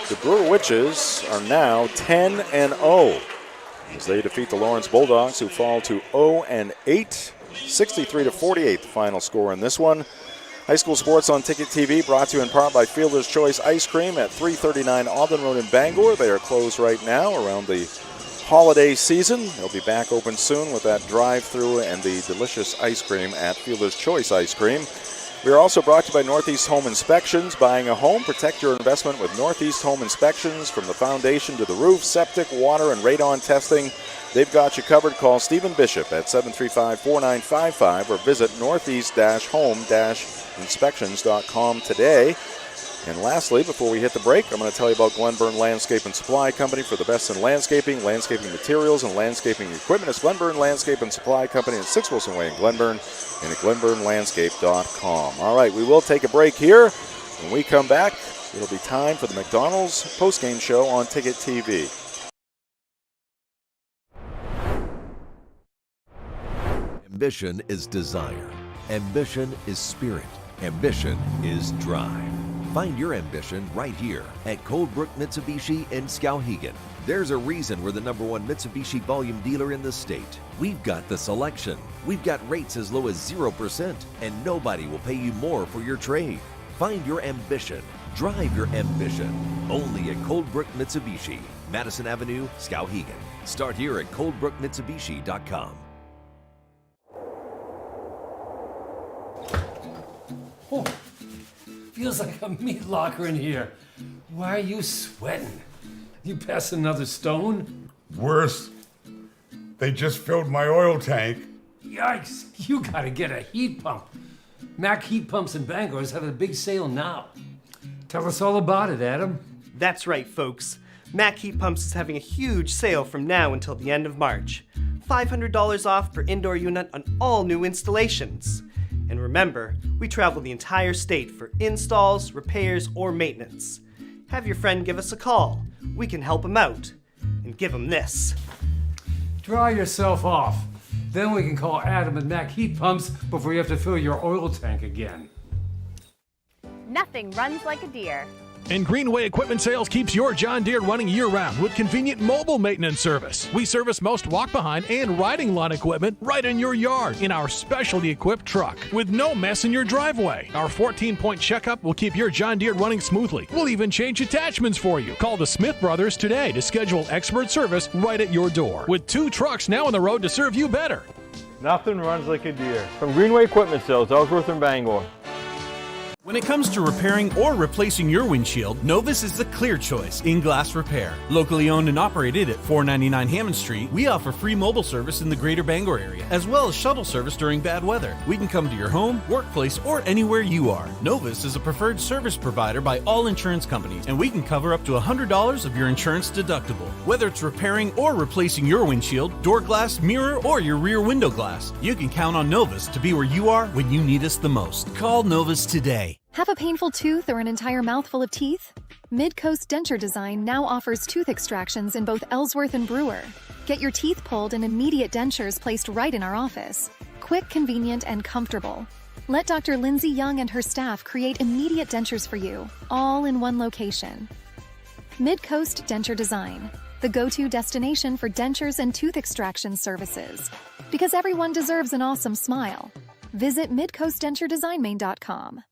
the Brewer Witches are now 10-0 as they defeat the Lawrence Bulldogs, who fall to 0-8. 63-48 the final score in this one. High school sports on Ticket TV brought to you in part by Fielder's Choice Ice Cream at 339 Alden Road in Bangor. They are closed right now around the holiday season. They'll be back open soon with that drive-through and the delicious ice cream at Fielder's Choice Ice Cream. We are also brought to you by Northeast Home Inspections. Buying a home, protect your investment with Northeast Home Inspections. From the foundation to the roof, septic, water, and radon testing, they've got you covered. Call Stephen Bishop at 735-4955 or visit northeast-home-inspections.com today. And lastly, before we hit the break, I'm going to tell you about Glenburn Landscape and Supply Company for the best in landscaping materials, and landscaping equipment. It's Glenburn Landscape and Supply Company at 6 Wilson Way in Glenburn and at glenburnlandscape.com. All right, we will take a break here. When we come back, it'll be time for the McDonald's postgame show on Ticket TV. Ambition is desire. Ambition is spirit. Ambition is drive. Find your ambition right here at Coldbrook Mitsubishi in Skowhegan. There's a reason we're the #1 Mitsubishi volume dealer in the state. We've got the selection. We've got rates as low as 0%, and nobody will pay you more for your trade. Find your ambition. Drive your ambition. Only at Coldbrook Mitsubishi, Madison Avenue, Skowhegan. Start here at coldbrookmitsubishi.com. Oh, feels like a meat locker in here. Why are you sweating? You pass another stone? Worse. They just filled my oil tank. Yikes, you gotta get a heat pump. Mac Heat Pumps in Bangor is having a big sale now. Tell us all about it, Adam. That's right, folks. Mac Heat Pumps is having a huge sale from now until the end of March. $500 off per indoor unit on all new installations. And remember, we travel the entire state for installs, repairs, or maintenance. Have your friend give us a call. We can help him out. And give him this. Dry yourself off. Then we can call Adam and Mac Heat Pumps before you have to fill your oil tank again. Nothing runs like a deer. And Greenway Equipment Sales keeps your John Deere running year-round with convenient mobile maintenance service. We service most walk-behind and riding lawn equipment right in your yard in our specialty equipped truck with no mess in your driveway. Our 14-point checkup will keep your John Deere running smoothly. We'll even change attachments for you. Call the Smith Brothers today to schedule expert service right at your door with 2 trucks now on the road to serve you better. Nothing runs like a deer. From Greenway Equipment Sales, Ellsworth and Bangor. When it comes to repairing or replacing your windshield, Novus is the clear choice in glass repair. Locally owned and operated at 499 Hammond Street, we offer free mobile service in the greater Bangor area, as well as shuttle service during bad weather. We can come to your home, workplace, or anywhere you are. Novus is a preferred service provider by all insurance companies, and we can cover up to $100 of your insurance deductible. Whether it's repairing or replacing your windshield, door glass, mirror, or your rear window glass, you can count on Novus to be where you are when you need us the most. Call Novus today. Have a painful tooth or an entire mouthful of teeth? Midcoast Denture Design now offers tooth extractions in both Ellsworth and Brewer. Get your teeth pulled and immediate dentures placed right in our office. Quick, convenient, and comfortable. Let Dr. Lindsay Young and her staff create immediate dentures for you, all in one location. Midcoast Denture Design, the go-to destination for dentures and tooth extraction services. Because everyone deserves an awesome smile. Visit midcoastdenturedesignmain.com.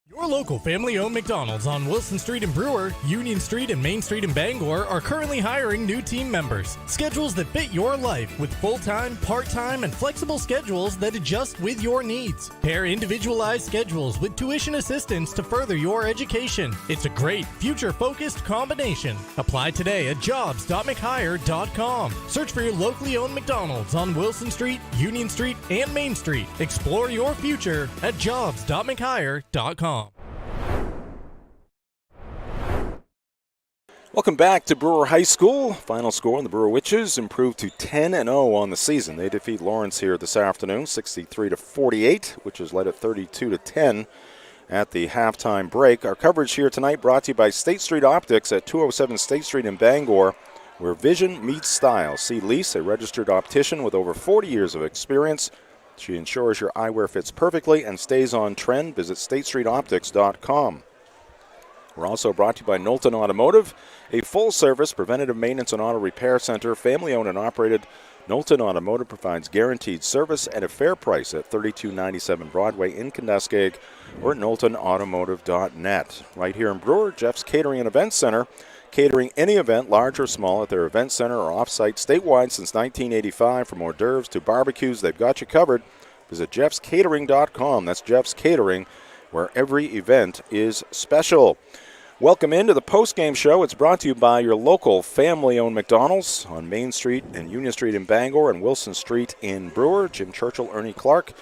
Your local family-owned McDonald's on Wilson Street in Brewer, Union Street and Main Street in Bangor are currently hiring new team members. Schedules that fit your life with full-time, part-time, and flexible schedules that adjust with your needs. Pair individualized schedules with tuition assistance to further your education. It's a great, future-focused combination. Apply today at jobs.mchire.com. Search for your locally owned McDonald's on Wilson Street, Union Street, and Main Street. Explore your future at jobs.mchire.com. Welcome back to Brewer High School. Final score on the Brewer Witches improved to 10-0 on the season. They defeat Lawrence here this afternoon, 63-48, which is led at 32-10 at the halftime break. Our coverage here tonight brought to you by State Street Optics at 207 State Street in Bangor, where vision meets style. See Lise, a registered optician with over 40 years of experience. She ensures your eyewear fits perfectly and stays on trend. Visit statestreetoptics.com. We're also brought to you by Knowlton Automotive, a full-service preventative maintenance and auto repair center. Family-owned and operated, Knowlton Automotive provides guaranteed service at a fair price at 3297 Broadway in Kenduskeag or at knowltonautomotive.net. Right here in Brewer, Jeff's Catering and Event Center, catering any event, large or small, at their event center or off-site statewide since 1985. From hors d'oeuvres to barbecues, they've got you covered. Visit jeffscatering.com. That's Jeff's Catering, where every event is special. Welcome into the postgame show. It's brought to you by your local family-owned McDonald's on Main Street and Union Street in Bangor and Wilson Street in Brewer. Jim Churchill, Ernie Clark,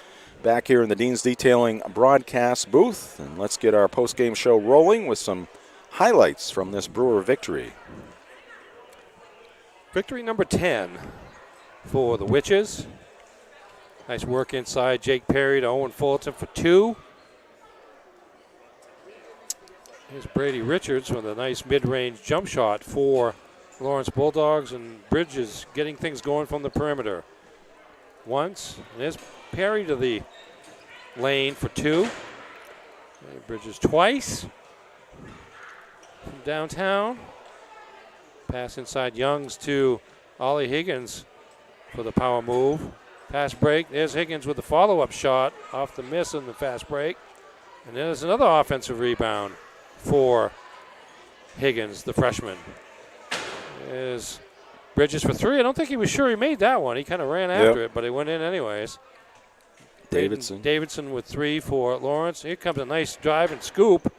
back here in the Dean's Detailing broadcast booth. And let's get our postgame show rolling with some highlights from this Brewer victory. Victory number 10 for the Witches. Nice work inside. Jake Perry to Owen Fullerton for 2. Here's Brady Richards with a nice mid-range jump shot for Lawrence Bulldogs, and Bridges getting things going from the perimeter. Once, and there's Perry to the lane for 2. And Bridges twice from downtown. Pass inside Youngs to Ollie Higgins for the power move. Pass break. There's Higgins with the follow-up shot off the miss on the fast break. And there's another offensive rebound for Higgins, the freshman. There's Bridges for 3. I don't think he was sure he made that one. He kind of ran after it, but it went in anyways. Davidson with 3 for Lawrence. Here comes a nice drive and scoop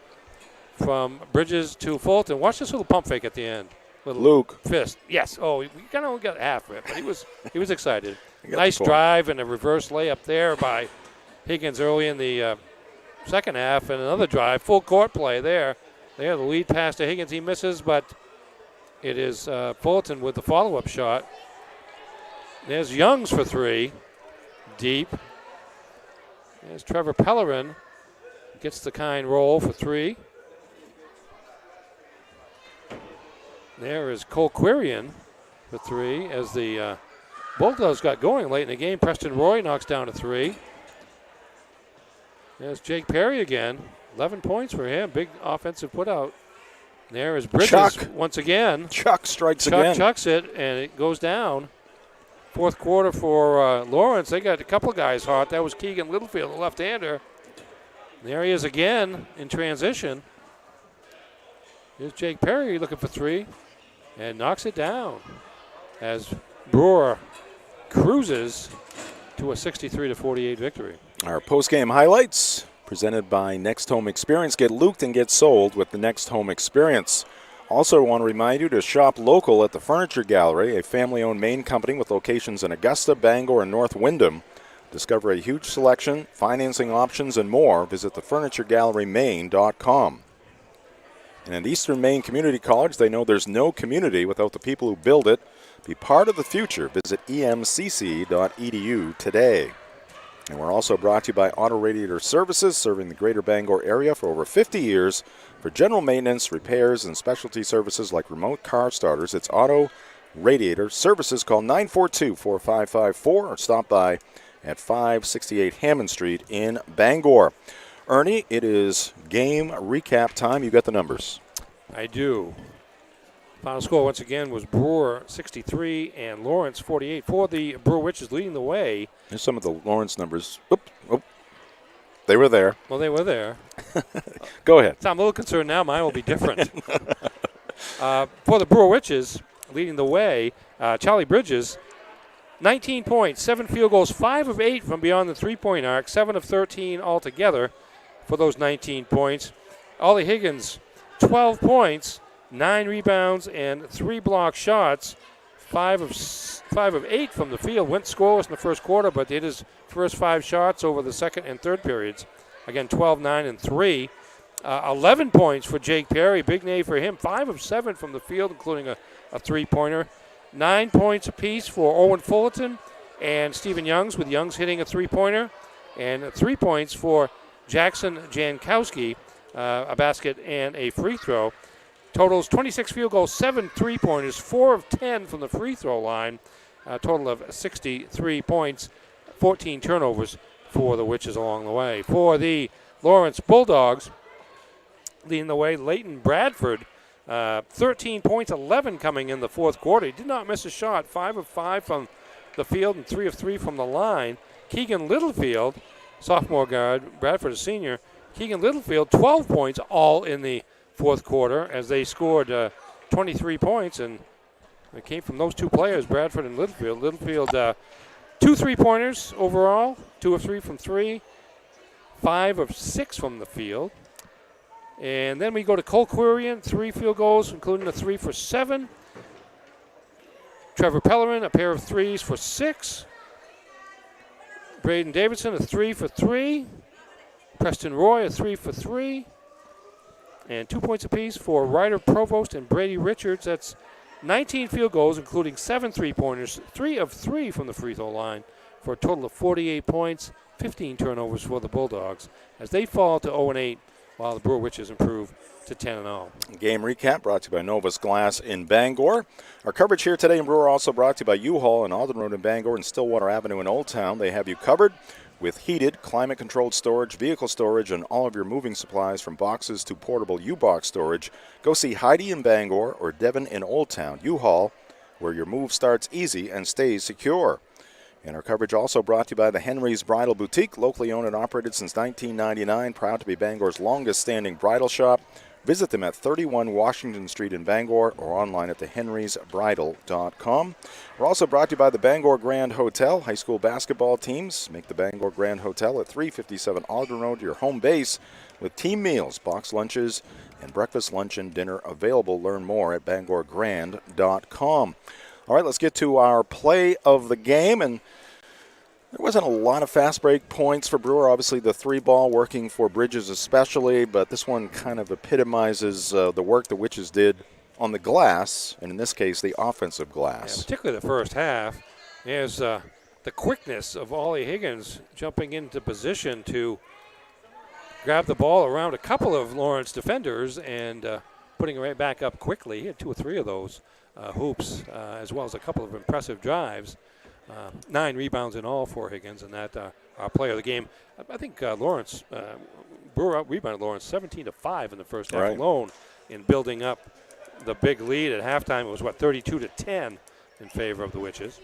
from Bridges to Fulton. Watch this little pump fake at the end. Little Luke. Fist. Yes. Oh, we kind of only got half of it, but he was excited. Nice drive and a reverse layup there by Higgins early in the second half, and another drive, full court play there. They have the lead pass to Higgins. He misses, but it is Fulton with the follow-up shot. There's Youngs for 3, deep. There's Trevor Pellerin, gets the kind roll for 3. There is Cole Quirian for 3 as the Bulldogs got going late in the game. Preston Roy knocks down to 3. There's Jake Perry again. 11 points for him. Big offensive putout. There is Bridges once again. Chuck strikes again. Chucks it, and it goes down. Fourth quarter for Lawrence. They got a couple of guys hot. That was Keegan Littlefield, the left-hander. There he is again in transition. Here's Jake Perry looking for 3 and knocks it down as Brewer cruises to a 63-48 victory. Our post-game highlights presented by Next Home Experience. Get looked and get sold with the Next Home Experience. Also want to remind you to shop local at the Furniture Gallery, a family-owned Maine company with locations in Augusta, Bangor, and North Windham. Discover a huge selection, financing options, and more. Visit thefurnituregallerymaine.com. And at Eastern Maine Community College, they know there's no community without the people who build it. Be part of the future. Visit emcc.edu today. And we're also brought to you by Auto Radiator Services, serving the greater Bangor area for over 50 years. For general maintenance, repairs, and specialty services like remote car starters, it's Auto Radiator Services. Call 942-4554 or stop by at 568 Hammond Street in Bangor. Ernie, it is game recap time. You got the numbers. I do. Final score once again was Brewer 63 and Lawrence 48 for the Brewer Witches, leading the way. Here's some of the Lawrence numbers. Oop. They were there. Well, they were there. Go ahead. So I'm a little concerned now. Mine will be different. For the Brewer Witches, leading the way, Charlie Bridges, 19 points, 7 field goals, 5 of 8 from beyond the three-point arc, 7 of 13 altogether for those 19 points. Ollie Higgins, 12 points, 9 rebounds and 3 block shots, 5 of 8 from the field. Went scoreless in the first quarter, but hit his first 5 shots over the second and third periods. Again, 12, 9, and 3. 11 points for Jake Perry, big name for him. 5 of 7 from the field, including a three-pointer. 9 points apiece for Owen Fullerton and Stephen Youngs, with Youngs hitting a three-pointer. And 3 points for Jackson Jankowski, a basket and a free throw. Totals 26 field goals, 7 3-pointers, 4 of 10 from the free throw line. A total of 63 points, 14 turnovers for the Witches along the way. For the Lawrence Bulldogs, leading the way, Leighton Bradford, 13 points, 11 coming in the fourth quarter. He did not miss a shot, 5 of 5 from the field and 3 of 3 from the line. Keegan Littlefield, sophomore guard, Bradford a senior. Keegan Littlefield, 12 points, all in the fourth quarter, as they scored 23 points, and it came from those two players, Bradford and Littlefield. Littlefield, 2 3-pointers overall, 2 of 3 from 3, 5 of 6 from the field. And then we go to Cole Quirian, 3 field goals, including a 3 for 7. Trevor Pellerin, a pair of 3s for 6. Braden Davidson, a 3 for 3. Preston Roy, a 3 for 3. And 2 points apiece for Ryder Provost and Brady Richards. That's 19 field goals, including 7 3-pointers, 3 of 3 from the free throw line, for a total of 48 points, 15 turnovers for the Bulldogs, as they fall to 0-8, while the Brewer Witches improve to 10-0. Game recap brought to you by Novus Glass in Bangor. Our coverage here today in Brewer also brought to you by U-Haul on Alden Road in Bangor and Stillwater Avenue in Old Town. They have you covered with heated, climate-controlled storage, vehicle storage, and all of your moving supplies from boxes to portable U-Box storage. Go see Heidi in Bangor or Devin in Old Town. U-Haul, where your move starts easy and stays secure. And our coverage also brought to you by the Henry's Bridal Boutique, locally owned and operated since 1999, proud to be Bangor's longest-standing bridal shop. Visit them at 31 Washington Street in Bangor or online at thehenrysbridal.com. We're also brought to you by the Bangor Grand Hotel. High school basketball teams make the Bangor Grand Hotel at 357 Alden Road your home base with team meals, box lunches, and breakfast, lunch, and dinner available. Learn more at bangorgrand.com. All right, let's get to our play of the game. And there wasn't a lot of fast break points for Brewer. Obviously, the 3-ball working for Bridges especially, but this one kind of epitomizes the work the Witches did on the glass, and in this case, the offensive glass. Yeah, particularly the first half. There's the quickness of Ollie Higgins jumping into position to grab the ball around a couple of Lawrence defenders and putting it right back up quickly. He had 2 or 3 of those hoops, as well as a couple of impressive drives. 9 rebounds in all for Higgins, and that our player of the game. I think Lawrence, Brewer rebounded Lawrence 17-5 in the first half alone in building up the big lead. At halftime, it was, 32-10 in favor of the Witches.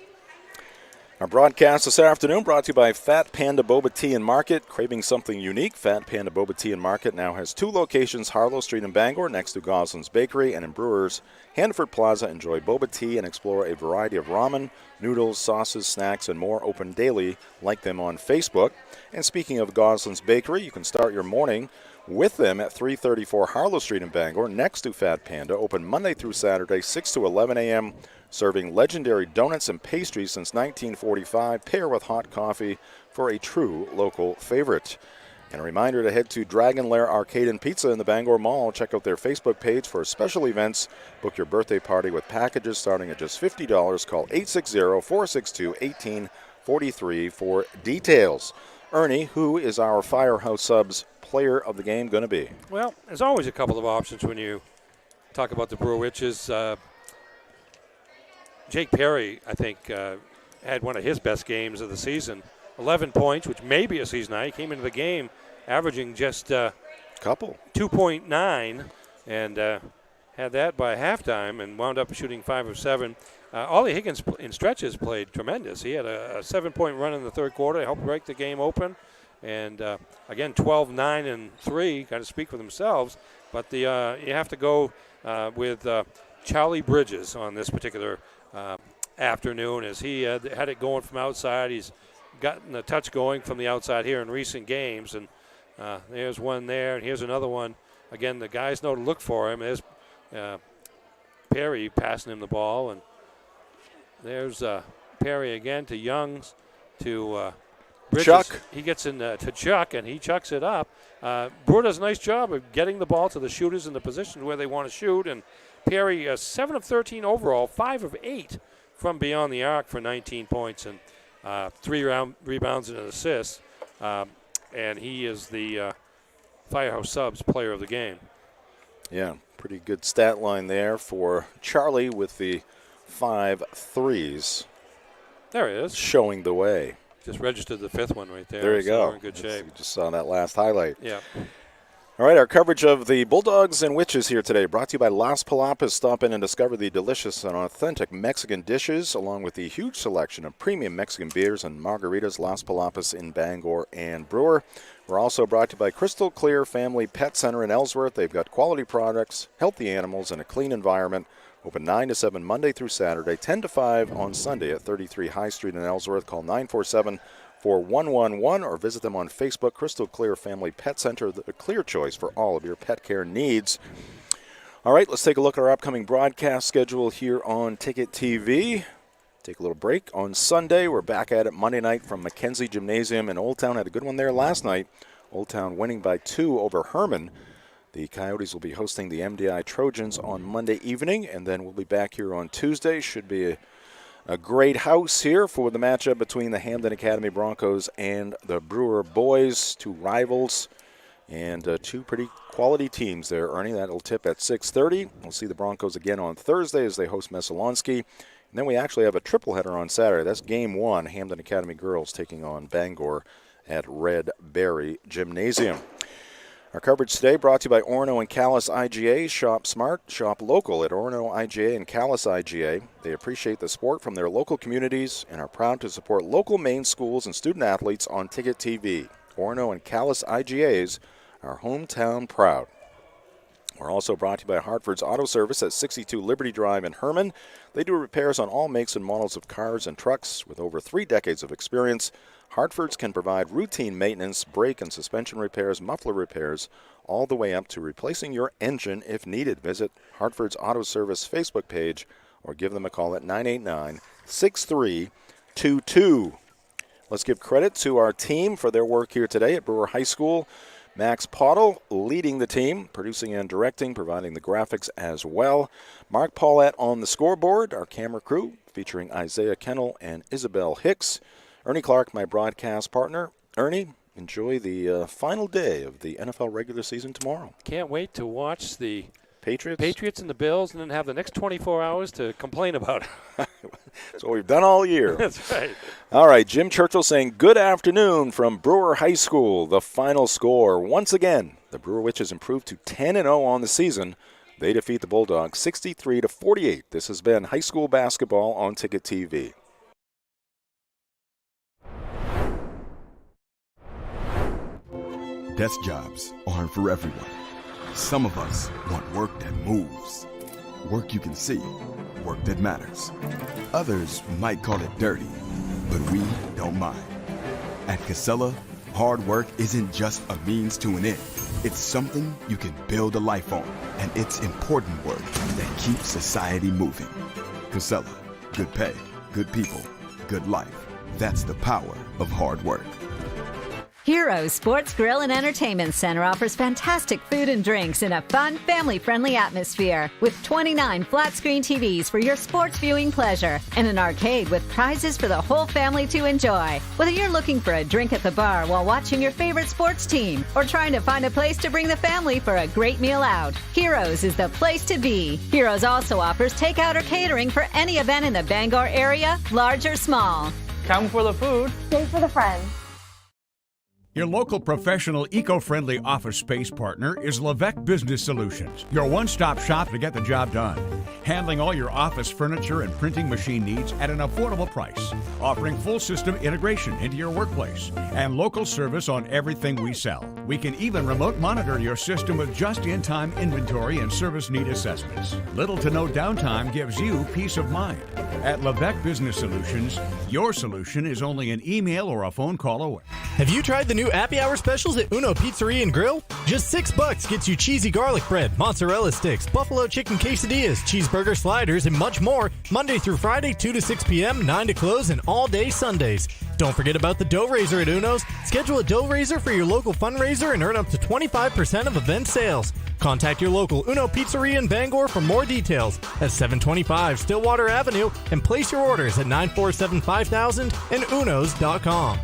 Our broadcast this afternoon brought to you by Fat Panda Boba Tea and Market. Craving something unique? Fat Panda Boba Tea and Market now has 2 locations, Harlow Street in Bangor, next to Goslin's Bakery, and in Brewer's Hanford Plaza. Enjoy boba tea and explore a variety of ramen, noodles, sauces, snacks, and more. Open daily. Like them on Facebook. And speaking of Goslin's Bakery, you can start your morning with them at 334 Harlow Street in Bangor, next to Fat Panda. Open Monday through Saturday, 6 to 11 a.m., serving legendary donuts and pastries since 1945. Pair with hot coffee for a true local favorite. And a reminder to head to Dragon Lair Arcade and Pizza in the Bangor Mall. Check out their Facebook page for special events. Book your birthday party with packages starting at just $50. Call 860-462-1843 for details. Ernie, who is our Firehouse Subs player of the game going to be? Well, there's always a couple of options when you talk about the Brewer Witches. Jake Perry, I think, had one of his best games of the season. 11 points, which may be a season high. He came into the game averaging just 2.9 and had that by halftime and wound up shooting 5 of 7. Ollie Higgins in stretches played tremendous. He had a 7-point run in the third quarter. He helped break the game open. And, again, 12, 9, and 3 kind of speak for themselves. But you have to go with Charlie Bridges on this particular afternoon, as he had it going from outside. He's gotten a touch going from the outside here in recent games. And there's one there, and here's another one. Again, the guys know to look for him. There's Perry passing him the ball. And there's Perry again to Youngs to Bridges. Chuck. He gets in to Chuck, and he chucks it up. Brewer does a nice job of getting the ball to the shooters in the position where they want to shoot. And Perry, 7 of 13 overall, 5 of 8 from beyond the arc for 19 points and 3 rebounds and an assist. And he is the Firehouse Subs player of the game. Yeah, pretty good stat line there for Charlie with the 5 threes. There he is. Showing the way. Just registered the 5th one right there. There you so go. We're in good shape. You just saw that last highlight. Yeah. All right, our coverage of the Bulldogs and Witches here today brought to you by Las Palapas. Stop in and discover the delicious and authentic Mexican dishes, along with the huge selection of premium Mexican beers and margaritas. Las Palapas in Bangor and Brewer. We're also brought to you by Crystal Clear Family Pet Center in Ellsworth. They've got quality products, healthy animals, and a clean environment. Open 9 to 7 Monday through Saturday, 10 to 5 on Sunday at 33 High Street in Ellsworth. Call 947-4111 or visit them on Facebook. Crystal Clear Family Pet Center, the clear choice for all of your pet care needs. All right, let's take a look at our upcoming broadcast schedule here on Ticket TV. Take a little break. On Sunday, we're back at it Monday night from Mackenzie Gymnasium in Old Town. Had a good one there last night. Old Town winning by 2 over Herman. The Coyotes will be hosting the MDI Trojans on Monday evening, and then we'll be back here on Tuesday. Should be a great house here for the matchup between the Hamden Academy Broncos and the Brewer boys, 2 rivals and 2 pretty quality teams there, Ernie. That'll tip at 6:30. We'll see the Broncos again on Thursday as they host Messalonski. And then we actually have a triple header on Saturday. That's Game 1, Hamden Academy girls taking on Bangor at Red Berry Gymnasium. Our coverage today brought to you by Orono and Callis IGA. Shop smart, shop local at Orono IGA and Callis IGA. They appreciate the support from their local communities and are proud to support local Maine schools and student athletes on Ticket TV. Orono and Callis IGAs are hometown proud. We're also brought to you by Hartford's Auto Service at 62 Liberty Drive in Herman. They do repairs on all makes and models of cars and trucks. With over 3 decades of experience, Hartford's can provide routine maintenance, brake and suspension repairs, muffler repairs, all the way up to replacing your engine if needed. Visit Hartford's Auto Service Facebook page or give them a call at 989-6322. Let's give credit to our team for their work here today at Brewer High School. Max Pottle leading the team, producing and directing, providing the graphics as well. Mark Paulette on the scoreboard, our camera crew, featuring Isaiah Kennel and Isabel Hicks. Ernie Clark, my broadcast partner. Ernie, enjoy the final day of the NFL regular season tomorrow. Can't wait to watch the Patriots and the Bills, and then have the next 24 hours to complain about it. That's what we've done all year. That's right. All right, Jim Churchill saying good afternoon from Brewer High School. The final score, once again, the Brewer Witches improved to 10-0 on the season. They defeat the Bulldogs 63-48. This has been high school basketball on Ticket TV. Desk jobs aren't for everyone. Some of us want work that moves. Work you can see. Work that matters. Others might call it dirty, but we don't mind. At Casella, hard work isn't just a means to an end. It's something you can build a life on, and it's important work that keeps society moving. Casella, good pay, good people, good life. That's the power of hard work. Heroes Sports Grill and Entertainment Center offers fantastic food and drinks in a fun, family-friendly atmosphere with 29 flat-screen TVs for your sports viewing pleasure and an arcade with prizes for the whole family to enjoy. Whether you're looking for a drink at the bar while watching your favorite sports team or trying to find a place to bring the family for a great meal out, Heroes is the place to be. Heroes also offers takeout or catering for any event in the Bangor area, large or small. Come for the food. Stay for the friends. Your local professional, eco-friendly office space partner is Levesque Business Solutions, your one-stop shop to get the job done. Handling all your office furniture and printing machine needs at an affordable price. Offering full system integration into your workplace and local service on everything we sell. We can even remote monitor your system with just-in-time inventory and service need assessments. Little to no downtime gives you peace of mind. At Levesque Business Solutions, your solution is only an email or a phone call away. Have you tried the new happy hour specials at Uno Pizzeria and Grill? Just $6 gets you cheesy garlic bread, mozzarella sticks, buffalo chicken quesadillas, cheeseburger sliders, and much more Monday through Friday, 2 to 6 p.m., 9 to close, and all day Sundays. Don't forget about the dough raiser at Uno's. Schedule a dough raiser for your local fundraiser and earn up to 25% of event sales. Contact your local Uno Pizzeria in Bangor for more details at 725 Stillwater Avenue and place your orders at 947-5000 and unos.com.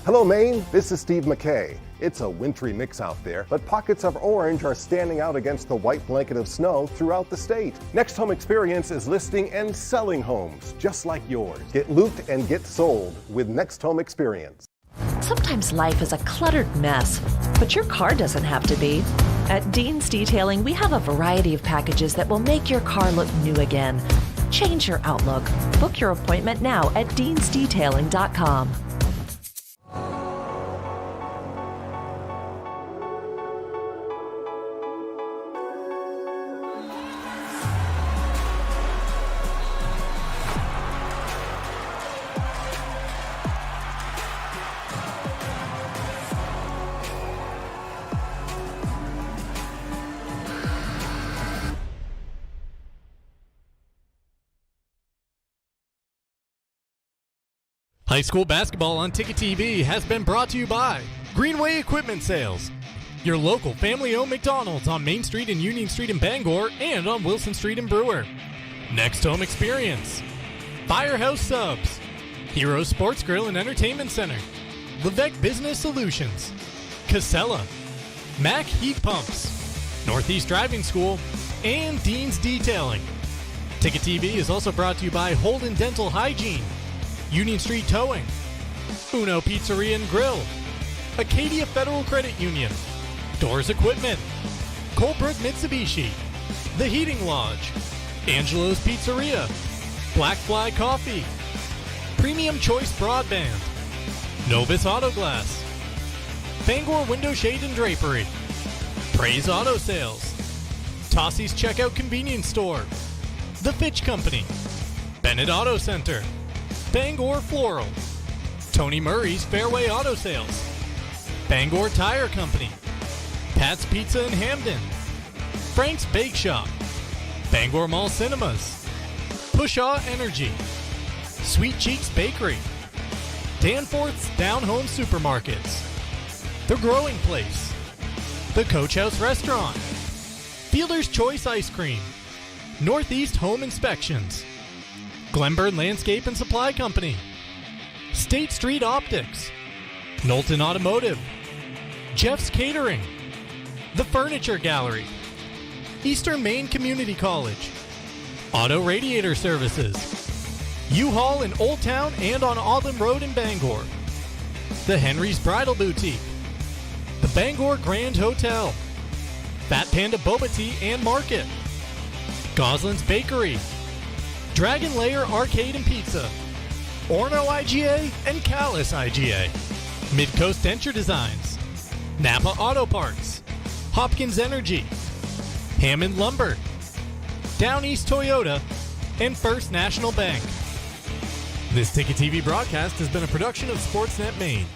Hello, Maine. This is Steve McKay. It's a wintry mix out there, but pockets of orange are standing out against the white blanket of snow throughout the state. Next Home Experience is listing and selling homes just like yours. Get looped and get sold with Next Home Experience. Sometimes life is a cluttered mess, but your car doesn't have to be. At Dean's Detailing, we have a variety of packages that will make your car look new again. Change your outlook. Book your appointment now at deansdetailing.com. High school basketball on Ticket TV has been brought to you by Greenway Equipment Sales, your local family-owned McDonald's on Main Street and Union Street in Bangor and on Wilson Street in Brewer. Next Home Experience, Firehouse Subs, Heroes Sports Grill and Entertainment Center, Levesque Business Solutions, Casella, Mack Heat Pumps, Northeast Driving School, and Dean's Detailing. Ticket TV is also brought to you by Holden Dental Hygiene, Union Street Towing, Uno Pizzeria and Grill, Acadia Federal Credit Union, Doors Equipment, Colebrook Mitsubishi, The Heating Lodge, Angelo's Pizzeria, Black Fly Coffee, Premium Choice Broadband, Novus Auto Glass, Bangor Window Shade and Drapery, Praise Auto Sales, Tossie's Checkout Convenience Store, The Fitch Company, Bennett Auto Center, Bangor Floral, Tony Murray's Fairway Auto Sales, Bangor Tire Company, Pat's Pizza in Hamden, Frank's Bake Shop, Bangor Mall Cinemas, Pushaw Energy, Sweet Cheeks Bakery, Danforth's Down Home Supermarkets, The Growing Place, The Coach House Restaurant, Fielder's Choice Ice Cream, Northeast Home Inspections, Glenburn Landscape and Supply Company, State Street Optics, Knowlton Automotive, Jeff's Catering, The Furniture Gallery, Eastern Maine Community College, Auto Radiator Services, U-Haul in Old Town and on Auburn Road in Bangor, The Henry's Bridal Boutique, The Bangor Grand Hotel, Fat Panda Boba Tea and Market, Goslin's Bakery, Dragon Lair Arcade and Pizza, Orno IGA and Callis IGA, Midcoast Denture Designs, Napa Auto Parts, Hopkins Energy, Hammond Lumber, Down East Toyota, and First National Bank. This Ticket TV broadcast has been a production of Sportsnet Maine.